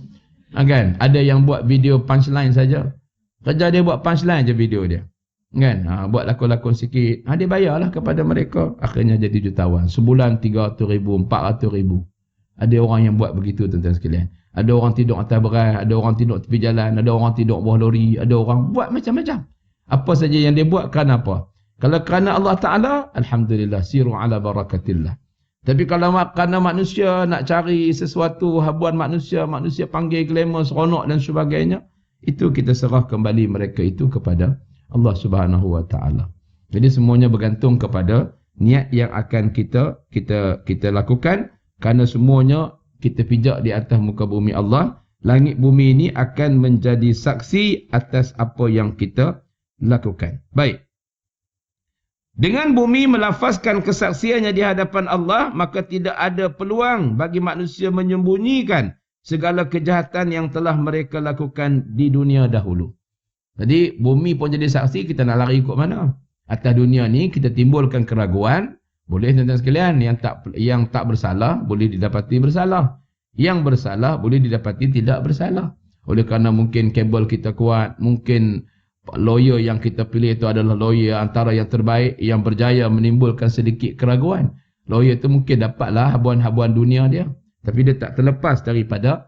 Kan? Ada yang buat video punchline saja. Kerja dia buat punchline je video dia. Kan? Buat lakon-lakon sikit. Dia bayarlah kepada mereka. Akhirnya jadi jutawan. Sebulan RM300,000, RM400,000. Ada orang yang buat begitu, tuan-tuan sekalian. Ada orang tidur atas beras, ada orang tidur tepi jalan, ada orang tidur bawah lori, ada orang buat macam-macam. Apa saja yang dia buat, kerana apa? Kalau kerana Allah Ta'ala, alhamdulillah, siru ala barakatillah. Tapi kalau kerana manusia nak cari sesuatu, habuan manusia panggil glamour, seronok dan sebagainya, itu kita serah kembali mereka itu kepada Allah Subhanahu Wa Ta'ala. Jadi semuanya bergantung kepada niat yang akan kita lakukan, kerana semuanya kita pijak di atas muka bumi Allah. Langit bumi ini akan menjadi saksi atas apa yang kita lakukan. Baik. Dengan bumi melafazkan kesaksiannya di hadapan Allah, maka tidak ada peluang bagi manusia menyembunyikan segala kejahatan yang telah mereka lakukan di dunia dahulu. Jadi bumi pun jadi saksi, kita nak lari ikut mana? Atas dunia ni kita timbulkan keraguan. Boleh tuan-tuan sekalian, yang tak bersalah boleh didapati bersalah. Yang bersalah boleh didapati tidak bersalah. Oleh kerana mungkin kabel kita kuat, mungkin lawyer yang kita pilih itu adalah lawyer antara yang terbaik, yang berjaya menimbulkan sedikit keraguan. Lawyer itu mungkin dapatlah habuan-habuan dunia dia, tapi dia tak terlepas daripada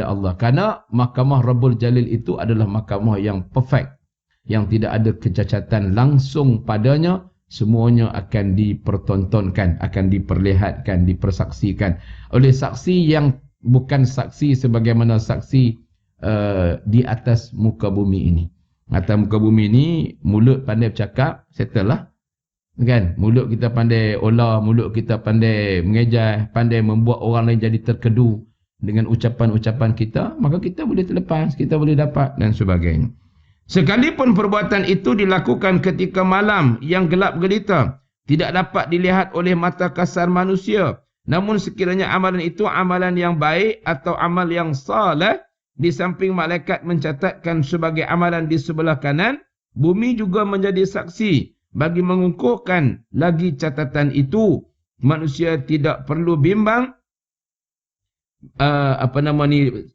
Allah. Kerana mahkamah Rabbul Jalil itu adalah mahkamah yang perfect, yang tidak ada kecacatan langsung padanya. Semuanya akan dipertontonkan, akan diperlihatkan, dipersaksikan oleh saksi yang bukan saksi sebagaimana saksi di atas muka bumi ini. Atas muka bumi ini, mulut pandai bercakap, settle lah. Kan? Mulut kita pandai olah, mulut kita pandai mengejar, pandai membuat orang lain jadi terkedu dengan ucapan-ucapan kita, maka kita boleh terlepas, kita boleh dapat dan sebagainya. Sekalipun perbuatan itu dilakukan ketika malam yang gelap gelita, tidak dapat dilihat oleh mata kasar manusia. Namun sekiranya amalan itu amalan yang baik atau amal yang saleh, di samping malaikat mencatatkan sebagai amalan di sebelah kanan, bumi juga menjadi saksi bagi mengukuhkan lagi catatan itu. Manusia tidak perlu bimbang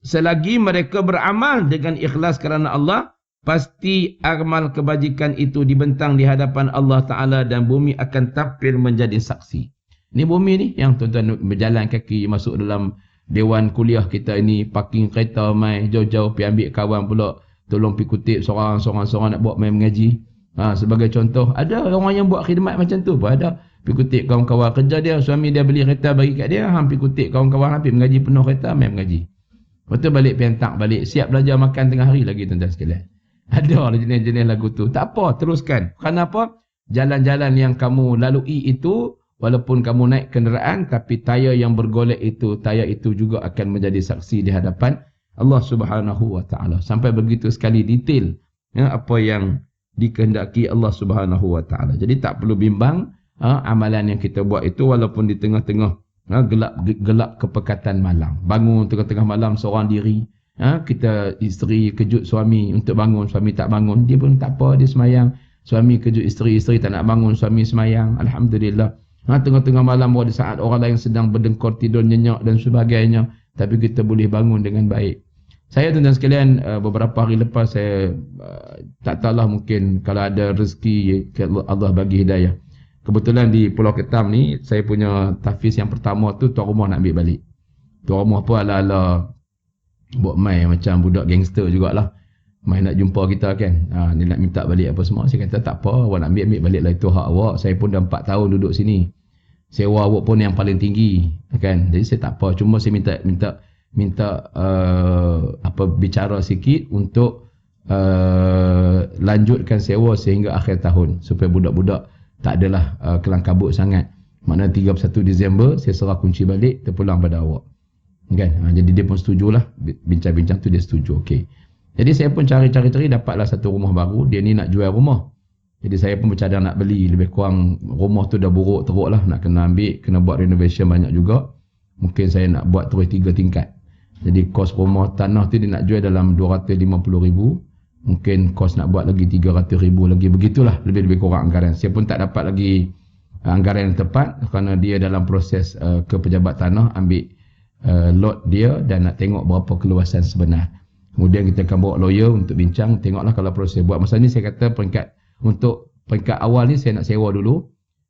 selagi mereka beramal dengan ikhlas kerana Allah, pasti amal kebajikan itu dibentang di hadapan Allah Ta'ala dan bumi akan tampil menjadi saksi. Ini bumi ni yang tuan-tuan berjalan kaki masuk dalam dewan kuliah kita ini, parking kereta mai jauh-jauh pergi ambil kawan pula, tolong pergi kutip seorang nak buat main mengaji. Sebagai contoh, ada orang yang buat khidmat macam tu pun ada. Pergi kutip kawan-kawan kerja dia, suami dia beli kereta bagi kat dia, hampir kutip kawan-kawan, hampir mengaji penuh kereta, main mengaji. Lepas tu balik pergi hantar balik, siap belajar makan tengah hari lagi tuan-tuan sekalian. Ada jenis-jenis lagu tu. Tak apa, teruskan. Kenapa? Jalan-jalan yang kamu lalui itu, walaupun kamu naik kenderaan, tapi tayar yang bergolek itu, tayar itu juga akan menjadi saksi di hadapan Allah Subhanahu Wa Ta'ala. Sampai begitu sekali detail apa yang dikehendaki Allah Subhanahu Wa Ta'ala. Jadi tak perlu bimbang amalan yang kita buat itu, walaupun di tengah-tengah gelap kepekatan malam. Bangun tengah-tengah malam seorang diri. Kita isteri kejut suami untuk bangun, suami tak bangun, dia pun tak apa, dia semayang. Suami kejut isteri tak nak bangun, suami semayang, alhamdulillah. Tengah-tengah malam ada saat orang lain sedang berdengkur, tidur nyenyak dan sebagainya, tapi kita boleh bangun dengan baik. Saya tuan-tuan sekalian, beberapa hari lepas saya tak tahulah, mungkin kalau ada rezeki Allah bagi hidayah. Kebetulan di Pulau Ketam ni, saya punya tahfiz yang pertama tu tuan rumah nak ambil balik. Tuan rumah pun ala-ala buat main macam budak gangster jugalah. Main nak jumpa kita kan. Dia nak minta balik apa semua. Saya kata tak apa, awak nak ambil balik lah, itu hak awak. Saya pun dah 4 tahun duduk sini. Sewa awak pun yang paling tinggi kan. Jadi saya tak apa, cuma saya minta minta bicara sikit untuk lanjutkan sewa sehingga akhir tahun supaya budak-budak tak adalah kelang kabut sangat. Maknanya 31 Disember saya serah kunci balik, terpulang pada awak. Kan? Jadi dia pun setujulah, bincang-bincang tu dia setuju. Okey. Jadi saya pun cari-cari dapatlah satu rumah baru. Dia ni nak jual rumah. Jadi saya pun bercadang nak beli, lebih kurang rumah tu dah buruk teruk lah, nak kena ambil, kena buat renovation banyak juga. Mungkin saya nak buat terus 3 tingkat. Jadi kos rumah tanah tu dia nak jual dalam 250,000. Mungkin kos nak buat lagi 300,000 lagi, begitulah lebih-lebih kurang anggaran. Saya pun tak dapat lagi anggaran yang tepat kerana dia dalam proses ke pejabat tanah ambil lot dia dan nak tengok berapa keluasan sebenar. Kemudian kita akan bawa lawyer untuk bincang, tengoklah kalau proses buat. Masa ni saya kata untuk peringkat awal ni saya nak sewa dulu.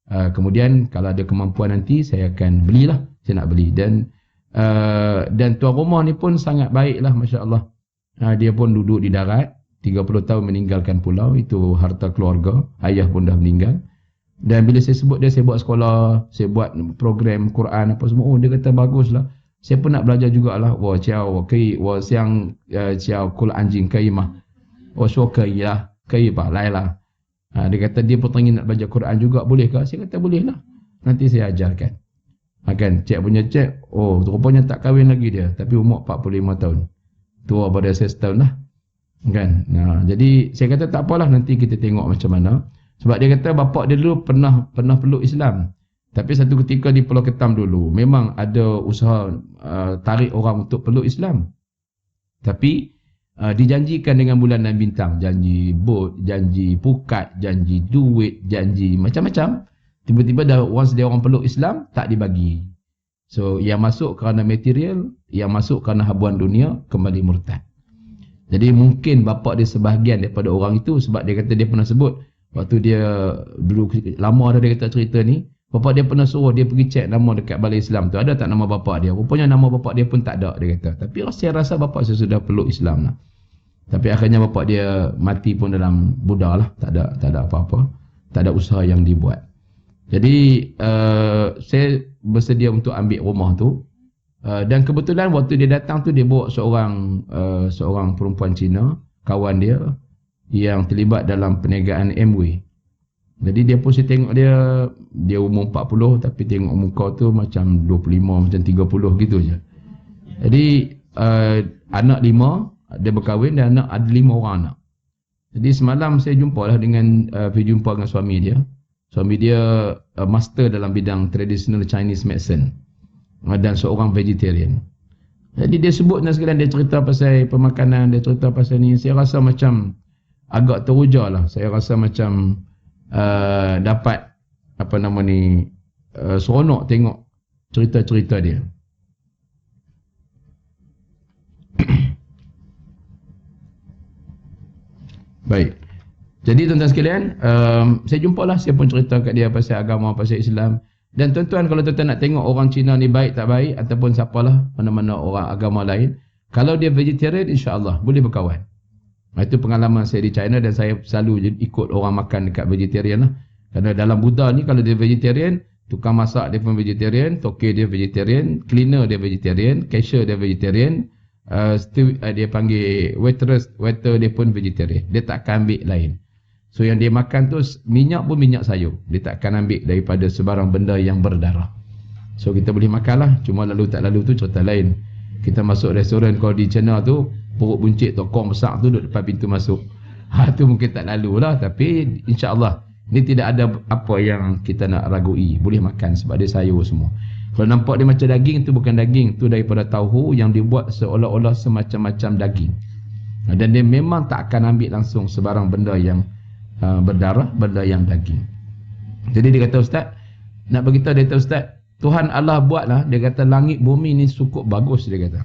Kemudian kalau ada kemampuan nanti saya akan belilah, saya nak beli. Dan tuan rumah ni pun sangat baiklah, masya-Allah. Dia pun duduk di darat, 30 tahun meninggalkan pulau, itu harta keluarga, ayah pun dah meninggal. Dan bila saya sebut dia, saya buat sekolah, saya buat program Quran apa semua, dia kata baguslah. Saya pun nak belajar jugalah. Wah, ciao, kai, wah siang ciao kul anjing kai mah. Oh, so kai lah, kai bah, lailah. Dia kata dia pun ingin nak belajar Quran juga, boleh ke? Saya kata boleh lah. Nanti saya ajarkan. Kan, cik punya cik, oh, rupanya tak kahwin lagi dia, tapi umur 45 tahun. Tua pada saya setahun lah. Kan? Jadi saya kata tak apalah, nanti kita tengok macam mana. Sebab dia kata bapak dia dulu pernah peluk Islam. Tapi satu ketika di Pulau Ketam dulu, memang ada usaha tarik orang untuk peluk Islam. Tapi dijanjikan dengan bulan dan bintang. Janji bot, janji pukat, janji duit, janji macam-macam. Tiba-tiba dah once dia orang peluk Islam, tak dibagi. So yang masuk kerana material, yang masuk kerana habuan dunia, kembali murtad. Jadi mungkin bapak dia sebahagian daripada orang itu, sebab dia kata dia pernah sebut, waktu dia dulu lama dah dia kata cerita ni, bapak dia pernah suruh dia pergi cek nama dekat Balai Islam tu, ada tak nama bapak dia? Rupanya nama bapak dia pun tak ada, dia kata. Tapi saya rasa bapak saya sudah peluk Islam lah. Tapi akhirnya bapak dia mati pun dalam Buddha lah, tak ada apa-apa, tak ada usaha yang dibuat. Jadi saya bersedia untuk ambil rumah tu. Dan kebetulan waktu dia datang tu, dia bawa seorang perempuan Cina, kawan dia, yang terlibat dalam perniagaan Amway. Jadi dia pun saya tengok dia umur 40, tapi tengok muka tu macam 25, macam 30 gitu je. Jadi anak 5, dia berkahwin dan ada 5 orang anak. Jadi semalam saya jumpalah dengan suami dia. Suami dia master dalam bidang traditional Chinese medicine dan seorang vegetarian. Jadi dia sebut dan sekalian dia cerita pasal pemakanan, dia cerita pasal ni. Saya rasa macam agak teruja lah. Saya rasa macam dapat seronok tengok cerita-cerita dia. Baik. Jadi tuan-tuan sekalian, saya jumpalah, saya pun cerita kat dia pasal agama, pasal Islam. Dan tuan-tuan, kalau tuan-tuan nak tengok orang Cina ni baik tak baik, ataupun siapalah, mana-mana orang agama lain, kalau dia vegetarian, insya-Allah boleh berkawan. Itu pengalaman saya di China, dan saya selalu ikut orang makan dekat vegetarian lah. Kerana dalam Buddha ni, kalau dia vegetarian, tukang masak dia pun vegetarian, tokek dia vegetarian, cleaner dia vegetarian, cashier dia vegetarian, dia panggil waiter dia pun vegetarian. Dia tak akan ambil lain. So yang dia makan tu minyak pun minyak sayur. Dia tak akan ambil daripada sebarang benda yang berdarah. So kita boleh makan lah. Cuma lalu tak lalu tu cerita lain. Kita masuk restoran kalau di China tu, perut buncit tokong besar tu duduk depan pintu masuk. Tu mungkin tak lalu lah. Tapi insya-Allah ni tidak ada apa yang kita nak ragui. Boleh makan sebab dia sayur semua. Kalau nampak dia macam daging, tu bukan daging, tu daripada tauhu yang dibuat seolah-olah semacam-macam daging. Dan dia memang tak akan ambil langsung sebarang benda yang berdarah, benda yang daging. Jadi dia kata, Ustaz, nak beritahu dia kata, Ustaz, Tuhan Allah buatlah, dia kata langit bumi ni cukup bagus, dia kata.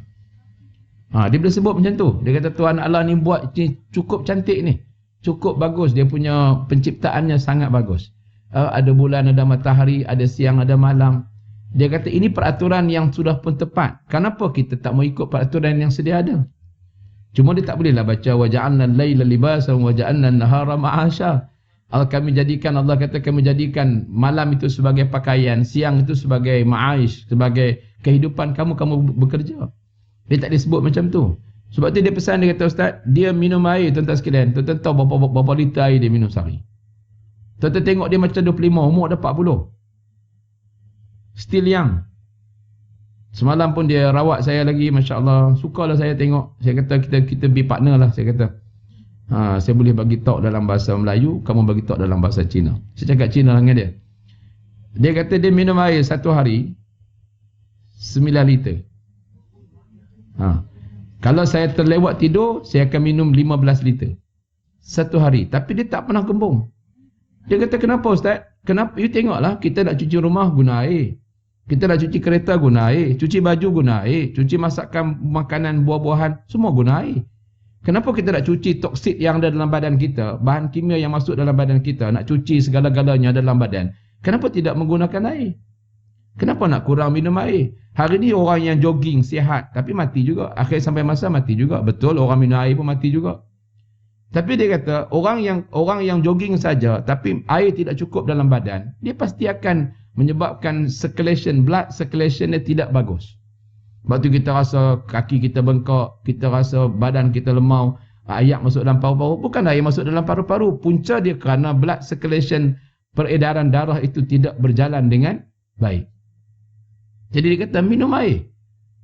Dia boleh sebut macam tu. Dia kata Tuhan Allah ni buat ni cukup cantik ni, cukup bagus, dia punya penciptaannya sangat bagus. Ada bulan, ada matahari, ada siang, ada malam. Dia kata ini peraturan yang sudah pun tepat. Kenapa kita tak mau ikut peraturan yang sedia ada? Cuma dia tak bolehlah baca wa ja'alna al-laila libasan wa ja'alna an-nahara ma'asha. Allah kata kami jadikan malam itu sebagai pakaian, siang itu sebagai ma'aish, sebagai kehidupan kamu bekerja. Dia tak disebut macam tu. Sebab tu dia pesan, dia kata, Ustaz, dia minum air, tuan-tuan sekalian. Tuan-tuan tahu berapa liter air dia minum sehari. Tuan-tuan tengok dia macam 25, umur dah 40. Still young. Semalam pun dia rawat saya lagi, Masya Allah. Sukalah saya tengok. Saya kata kita be partner lah, saya kata. Saya boleh bagi talk dalam bahasa Melayu, kamu bagi talk dalam bahasa Cina. Saya cakap Cina dengan dia. Dia kata dia minum air satu hari 9 liter. Kalau saya terlewat tidur, saya akan minum 15 liter satu hari. Tapi dia tak pernah kembung. Dia kata, kenapa Ustaz? Kenapa? You tengoklah, kita nak cuci rumah guna air. Kita nak cuci kereta guna air. Cuci baju guna air. Cuci masakan makanan, buah-buahan, semua guna air. Kenapa kita nak cuci toksik yang ada dalam badan kita, bahan kimia yang masuk dalam badan kita, nak cuci segala-galanya dalam badan? Kenapa tidak menggunakan air? Kenapa nak kurang minum air? Hari ni orang yang jogging sihat tapi mati juga. Akhir sampai masa mati juga. Betul, orang minum air pun mati juga. Tapi dia kata orang yang jogging saja tapi air tidak cukup dalam badan, dia pasti akan menyebabkan circulation, blood circulation dia tidak bagus. Sebab tu kita rasa kaki kita bengkak, kita rasa badan kita lemau, air masuk dalam paru-paru. Bukan air masuk dalam paru-paru, punca dia kerana blood circulation, peredaran darah itu tidak berjalan dengan baik. Jadi dia kata minum air.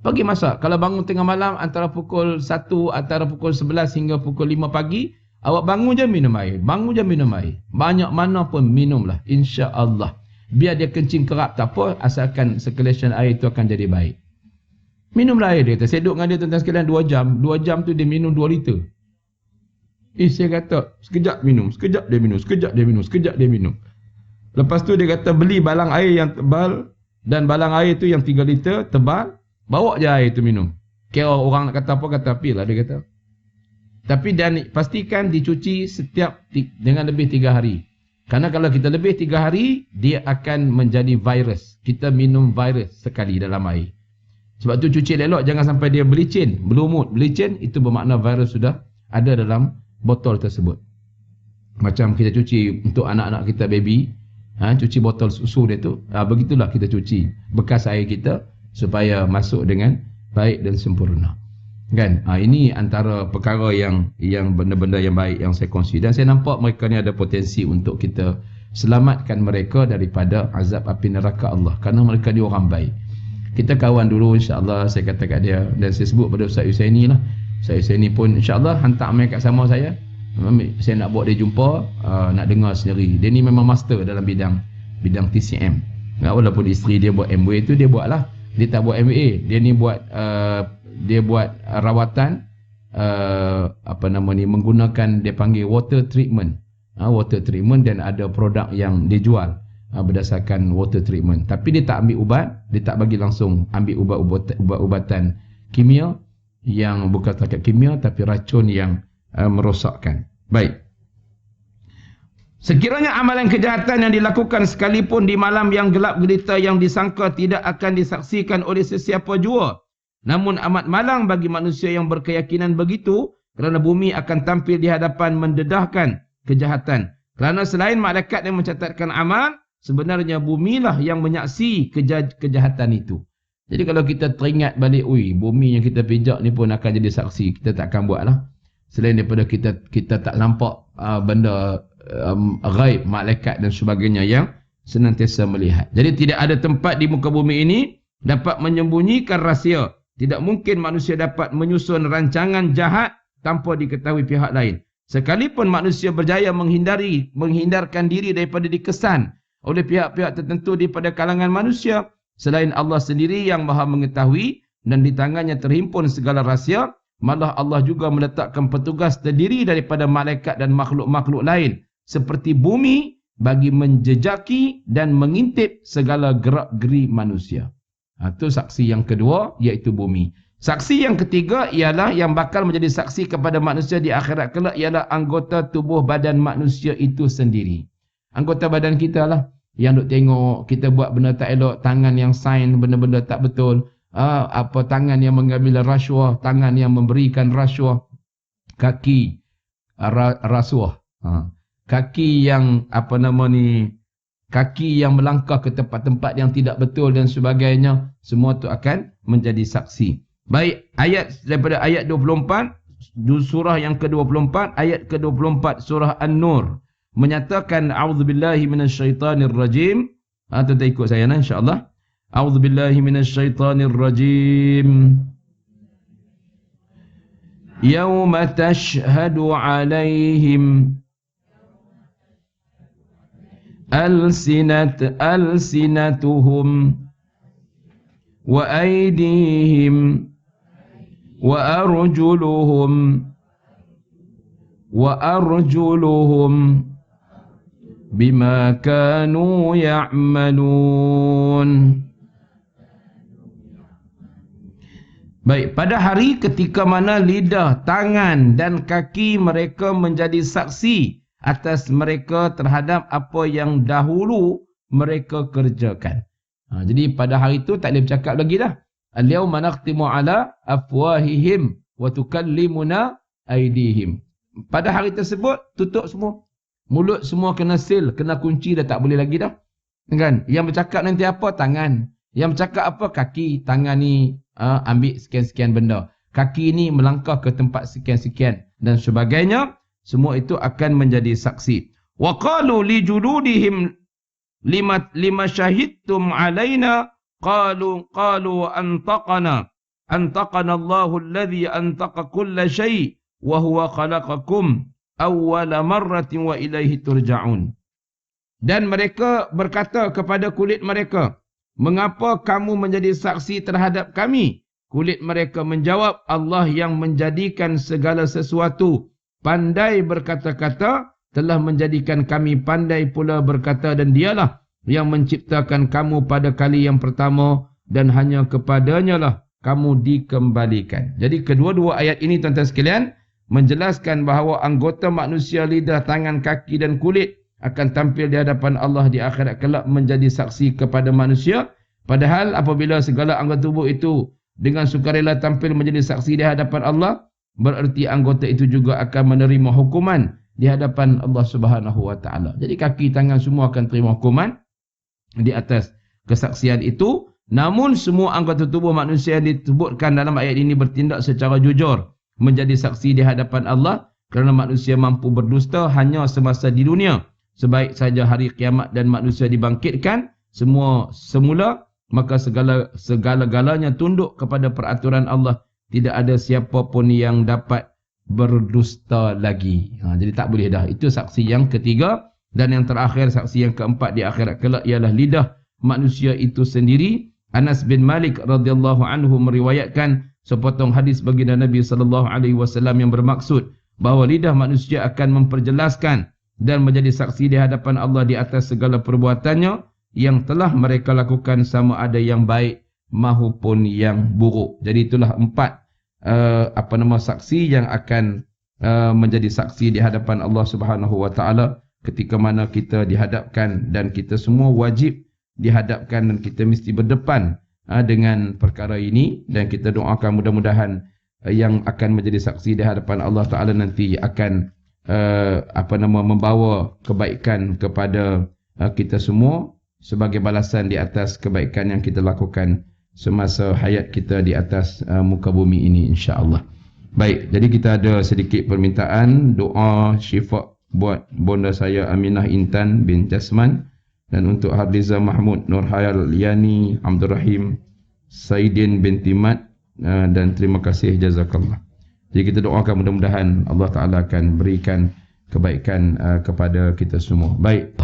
Bagi masa, kalau bangun tengah malam antara pukul 1, antara pukul 11 hingga pukul 5 pagi, awak bangun je minum air. Bangun je minum air. Banyak mana pun minumlah, insya-Allah. Biar dia kencing kerap tak apa, asalkan circulation air itu akan jadi baik. Minumlah air, dia kata. Saya duduk dengan dia tuan-tuan sekalian 2 jam. 2 jam tu dia minum 2 liter. Saya kata, sekejap minum, sekejap dia minum, sekejap dia minum, sekejap dia minum. Lepas tu dia kata beli balang air yang tebal, dan balang air tu yang 3 liter tebal, bawa je air tu minum. Kira orang nak kata apa, kata api lah dia kata. Tapi dan pastikan dicuci setiap dengan lebih 3 hari. Kerana kalau kita lebih 3 hari, dia akan menjadi virus. Kita minum virus sekali dalam air. Sebab tu cuci elok, jangan sampai dia belicin, berlumut. Belicin itu bermakna virus sudah ada dalam botol tersebut. Macam kita cuci untuk anak-anak kita baby, cuci botol susu dia tu, begitulah kita cuci bekas air kita supaya masuk dengan baik dan sempurna. Kan? Ini antara perkara yang benda-benda yang baik yang saya kongsi. Dan saya nampak mereka ni ada potensi untuk kita selamatkan mereka daripada azab api neraka Allah. Kerana mereka ni orang baik. Kita kawan dulu, insya-Allah, saya kata kat dia. Dan saya sebut pada Ustaz Husaini lah. Ustaz Husaini pun insya-Allah hantar mai kat sama saya. Saya nak buat dia jumpa, nak dengar sendiri. Dia ni memang master dalam bidang TCM. Walaupun isteri dia buat MBA tu, dia buat lah. Dia tak buat MBA. Dia ni buat rawatan menggunakan, dia panggil water treatment. Water treatment, dan ada produk yang dia jual berdasarkan water treatment. Tapi dia tak ambil ubat, dia tak bagi langsung ambil ubat-ubatan kimia yang bukan setakat kimia tapi racun yang merosakkan. Baik. Sekiranya amalan kejahatan yang dilakukan sekalipun di malam yang gelap gelita yang disangka tidak akan disaksikan oleh sesiapa jua, namun amat malang bagi manusia yang berkeyakinan begitu, kerana bumi akan tampil di hadapan mendedahkan kejahatan. Kerana selain malaikat yang mencatatkan amal, sebenarnya bumilah yang menyaksi kejahatan itu. Jadi kalau kita teringat balik, bumi yang kita pijak ni pun akan jadi saksi, kita takkan buat lah. Selain daripada kita tak nampak benda ghaib, malaikat dan sebagainya yang senantiasa melihat. Jadi tidak ada tempat di muka bumi ini dapat menyembunyikan rahsia. Tidak mungkin manusia dapat menyusun rancangan jahat tanpa diketahui pihak lain. Sekalipun manusia berjaya menghindarkan diri daripada dikesan oleh pihak-pihak tertentu daripada kalangan manusia, selain Allah sendiri yang maha mengetahui dan di tangannya terhimpun segala rahsia, malah Allah juga meletakkan petugas terdiri daripada malaikat dan makhluk-makhluk lain seperti bumi bagi menjejaki dan mengintip segala gerak-geri manusia. Itu saksi yang kedua, iaitu bumi. Saksi yang ketiga ialah yang bakal menjadi saksi kepada manusia di akhirat kelak, ialah anggota tubuh badan manusia itu sendiri. Anggota badan kita lah yang duk tengok kita buat benda tak elok, tangan yang sign benda-benda tak betul, tangan yang mengambil rasuah, tangan yang memberikan rasuah, kaki rasuah, kaki yang kaki yang melangkah ke tempat-tempat yang tidak betul dan sebagainya, semua tu akan menjadi saksi. Baik, ayat daripada ayat 24 surah yang ke-24, ayat ke-24 surah An-Nur menyatakan a'udzubillahi minasyaitonir rajim. Tuan ikut saya insya-Allah. A'udzubillahi minasyaitonir rajim. Yauma tashhadu 'alaihim alsinatuhum wa aydihim وأرجلهم بما كانوا يعملون. Baik, pada hari ketika mana lidah, tangan dan kaki mereka menjadi saksi atas mereka terhadap apa yang dahulu mereka kerjakan. Jadi pada hari itu tak boleh bercakap lagi dah. Al-yawma nakhtimu ala afwahihim wa tukallimuna aydihim. Pada hari tersebut tutup semua. Mulut semua kena seal, kena kunci, dah tak boleh lagi dah. Kan? Yang bercakap nanti apa? Tangan. Yang bercakap apa? Kaki. Tangan ni ambil sekian-sekian benda. Kaki ni melangkah ke tempat sekian-sekian dan sebagainya. Semua itu akan menjadi saksi. Wa qalu li juludihim lima syahidtum alaina qalu antaqana Allahu alladhi antaqa kulla syai' wa huwa khalaqakum awwala marratin wa ilaihi turja'un. Dan mereka berkata kepada kulit mereka, mengapa kamu menjadi saksi terhadap kami? Kulit mereka menjawab, Allah yang menjadikan segala sesuatu pandai berkata-kata telah menjadikan kami pandai pula berkata, dan dialah yang menciptakan kamu pada kali yang pertama dan hanya kepadanya lah kamu dikembalikan. Jadi kedua-dua ayat ini tuan-tuan sekalian menjelaskan bahawa anggota manusia, lidah, tangan, kaki dan kulit akan tampil di hadapan Allah di akhirat kelak menjadi saksi kepada manusia. Padahal apabila segala anggota tubuh itu dengan sukarela tampil menjadi saksi di hadapan Allah, bererti anggota itu juga akan menerima hukuman di hadapan Allah Subhanahu wa taala. Jadi kaki, tangan semua akan terima hukuman di atas kesaksian itu. Namun semua anggota tubuh manusia yang disebutkan dalam ayat ini bertindak secara jujur menjadi saksi di hadapan Allah, kerana manusia mampu berdusta hanya semasa di dunia. Sebaik saja hari kiamat dan manusia dibangkitkan semula, maka segala-galanya tunduk kepada peraturan Allah. Tidak ada siapa pun yang dapat berdusta lagi. Jadi tak boleh dah. Itu saksi yang ketiga. Dan yang terakhir, saksi yang keempat di akhirat kelak ialah lidah manusia itu sendiri. Anas bin Malik radhiyallahu anhu meriwayatkan sepotong hadis baginda Nabi sallallahu alaihi wasallam yang bermaksud bahawa lidah manusia akan memperjelaskan dan menjadi saksi di hadapan Allah di atas segala perbuatannya yang telah mereka lakukan, sama ada yang baik maupun yang buruk. Jadi itulah empat saksi yang akan menjadi saksi di hadapan Allah Subhanahu wa taala ketika mana kita dihadapkan, dan kita semua wajib dihadapkan dan kita mesti berdepan dengan perkara ini. Dan kita doakan mudah-mudahan yang akan menjadi saksi di hadapan Allah Taala nanti akan membawa kebaikan kepada kita semua sebagai balasan di atas kebaikan yang kita lakukan semasa hayat kita di atas muka bumi ini, insya-Allah. Baik, jadi kita ada sedikit permintaan doa syifa buat bonda saya Aminah Intan bin Jasman, dan untuk Hadiza Mahmud, Nurhayal Yani, Abdul Rahim, Saidin binti Mat, dan terima kasih, jazakallah. Jadi kita doakan mudah-mudahan Allah Ta'ala akan berikan kebaikan kepada kita semua. Baik,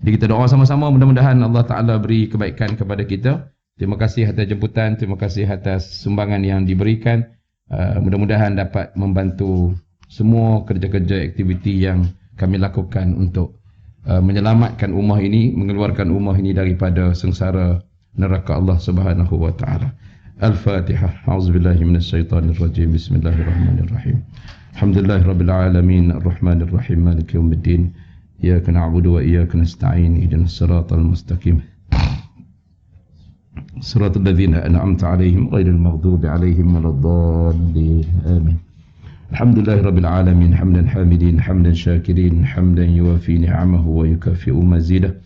jadi kita doa sama-sama mudah-mudahan Allah Ta'ala beri kebaikan kepada kita. Terima kasih atas jemputan, terima kasih atas sumbangan yang diberikan. Mudah-mudahan dapat membantu semua kerja-kerja aktiviti yang kami lakukan untuk menyelamatkan ummah ini, mengeluarkan ummah ini daripada sengsara neraka Allah Subhanahu wa taala. Al-Fatihah. A'udzubillahi minasyaitonir rajim. Bismillahirrahmanirrahim. Alhamdulillahirabbil alamin, arrahmanir rahim, maliki yaumiddin. Iyyaka na'budu wa iyyaka nasta'in. Ihdinas siratal mustaqim. Siratal ladzina an'amta 'alaihim ghairil maghdubi 'alaihim waladdallin. Amin. Alhamdulillahi Rabbil Alamin, hamdan hamidin, hamdan syakirin, hamdan yuwafi ni'amahu wa yukafi'u mazidah.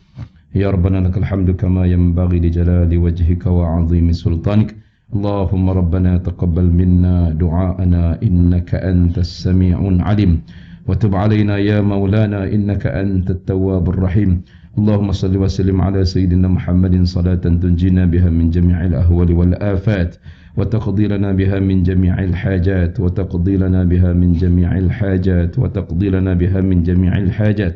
Ya Rabbana lakal hamdu kama yanbaghi li jalali wajhika wa 'azimi sultanik. اللهم ربنا تقبل منا دعاءنا إنك أنت السميع العليم وتب علينا يا مولانا إنك أنت التواب الرحيم اللهم صل وسلم على سيدنا محمد صلاة تنجينا بها من جميع الأهوال والآفات وتقضي لنا بها من جميع الحاجات وتقضي لنا بها من جميع الحاجات وتقضي لنا بها من جميع الحاجات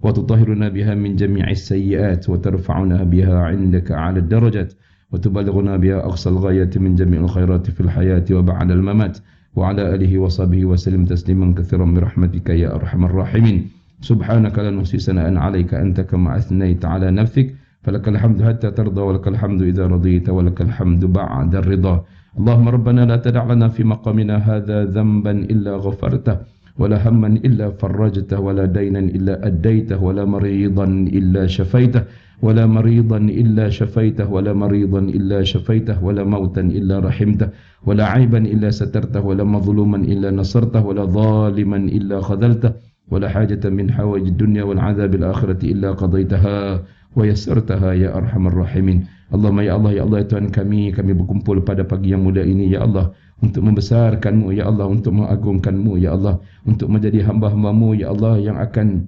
وتطهرنا بها من جميع السيئات وترفعنا بها عندك أعلى الدرجات وتبلغنا بها أقصى الغاية من جميع الخيرات في الحياة وبعد الممات وعلى آله وصحبه وسلم تسليما كثيرا برحمتك يا أرحم الراحمين سبحانك لا نحصي ثناء عليك أنت كما أثنيت على نفسك فلك الحمد حتى ترضى ولك الحمد إذا رضيت ولك الحمد بعد الرضا اللهم ربنا لا تدع لنا في مقامنا هذا ذنبا إلا غفرته ولا هما إلا فرجته ولا دينا إلا أديته ولا مريضا إلا شفيته ولا مريضا إلا شفيته ولا مريضا إلا شفيته ولا موتا إلا رحمته ولا عيبا إلا سترته ولا مظلوما إلا نصرته ولا ظالما إلا خذلته ولا حاجة من حوائج الدنيا والعذاب الآخرة إلا قضيتها ويسرتها يا أرحم الراحمين اللهم ya Allah ya Tuhan kami berkumpul pada pagi yang mulia ini ya Allah untuk membesarkan-Mu ya Allah untuk mengagungkan-Mu ya Allah untuk menjadi hamba-hamba-Mu ya Allah yang akan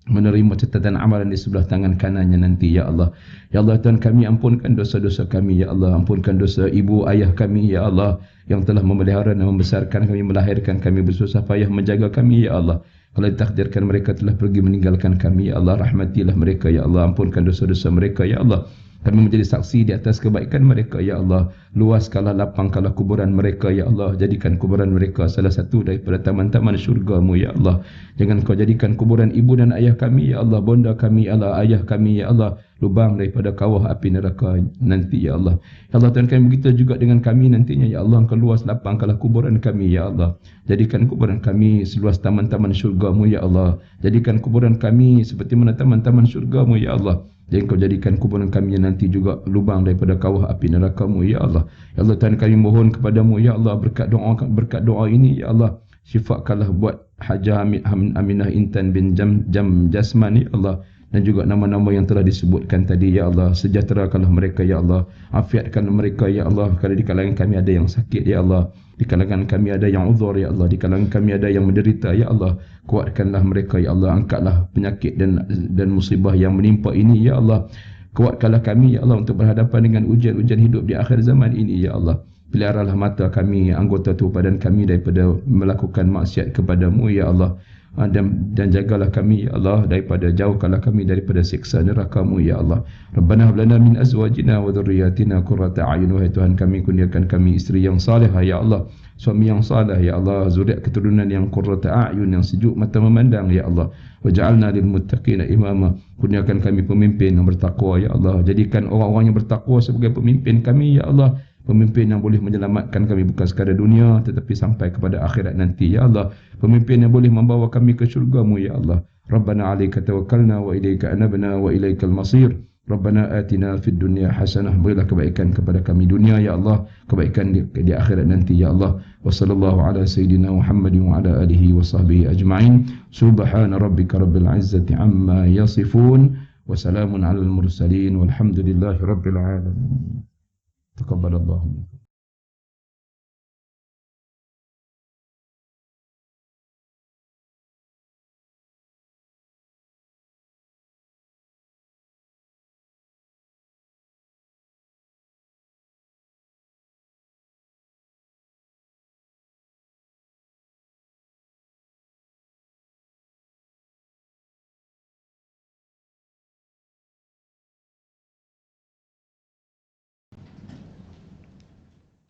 menerima catatan amalan di sebelah tangan kanannya nanti ya Allah. Ya Allah Tuhan kami ampunkan dosa-dosa kami ya Allah, ampunkan dosa ibu ayah kami ya Allah yang telah memelihara dan membesarkan kami, melahirkan kami, bersusah payah menjaga kami ya Allah. Kalau ditakdirkan mereka telah pergi meninggalkan kami ya Allah, rahmatilah mereka ya Allah, ampunkan dosa-dosa mereka ya Allah. Kami menjadi saksi di atas kebaikan mereka ya Allah. Luaskanlah, lapangkanlah kuburan mereka ya Allah. Jadikan kuburan mereka salah satu daripada taman-taman syurga-Mu ya Allah. Jangan Kau jadikan kuburan ibu dan ayah kami ya Allah, bonda kami ya Allah, ayah kami ya Allah, lubang daripada kawah api neraka nanti ya Allah. Ya Allah Tuhan kami begitu juga dengan kami nantinya ya Allah. Engkau luas lapangkanlah kuburan kami ya Allah. Jadikan kuburan kami seluas taman-taman syurga-Mu ya Allah. Jadikan kuburan kami seperti mana taman-taman syurga-Mu ya Allah. Jangan Kau jadikan kuburan kami nanti juga lubang daripada kawah api neraka-Mu ya Allah. Ya Allah Tuhan kami mohon kepadamu ya Allah berkat doa ini ya Allah. Syifakanlah buat Hajah Aminah Intan bin Jam Jasman ya Allah. Dan juga nama-nama yang telah disebutkan tadi ya Allah. Sejahterakanlah mereka ya Allah. Afiatkan mereka ya Allah. Kalau di kalangan kami ada yang sakit ya Allah, di kalangan kami ada yang uzur ya Allah, di kalangan kami ada yang menderita ya Allah, kuatkanlah mereka ya Allah. Angkatlah penyakit dan musibah yang menimpa ini ya Allah. Kuatkanlah kami ya Allah untuk berhadapan dengan ujian-ujian hidup di akhir zaman ini ya Allah. Peliharalah mata kami, anggota tubuh badan kami daripada melakukan maksiat kepadamu ya Allah. Dan jagalah kami ya Allah daripada, jauhkanlah kami daripada siksa neraka-Mu ya Allah. Rabbana hab lana min azwajina wa dhurriyyatina qurrata a'yun. Wahai Tuhan kami, kurniakan kami isteri yang salihah ya Allah, suami yang saleh ya Allah, zuriat keturunan yang qurrata a'yun, yang sejuk mata memandang ya Allah. Waj'alna lil muttaqina imama. Kurniakan kami pemimpin yang bertakwa ya Allah. Jadikan orang-orang yang bertakwa sebagai pemimpin kami ya Allah. Pemimpin yang boleh menyelamatkan kami bukan sekadar dunia tetapi sampai kepada akhirat nanti ya Allah. Pemimpin yang boleh membawa kami ke syurga-Mu ya Allah. Rabbana 'alaika tawakkalna wa ilaika anabna wa ilaikal masir. Rabbana atina fid dunya hasanah. Berilah kebaikan kepada kami dunia ya Allah, kebaikan di akhirat nanti ya Allah. Wa sallallahu ala sayidina Muhammadin wa ala alihi wa sahbihi ajma'in. Subhana rabbika rabbil izzati amma yasifun wa salamun alal mursalin walhamdulillahi rabbil alamin. تقبل الله منكم.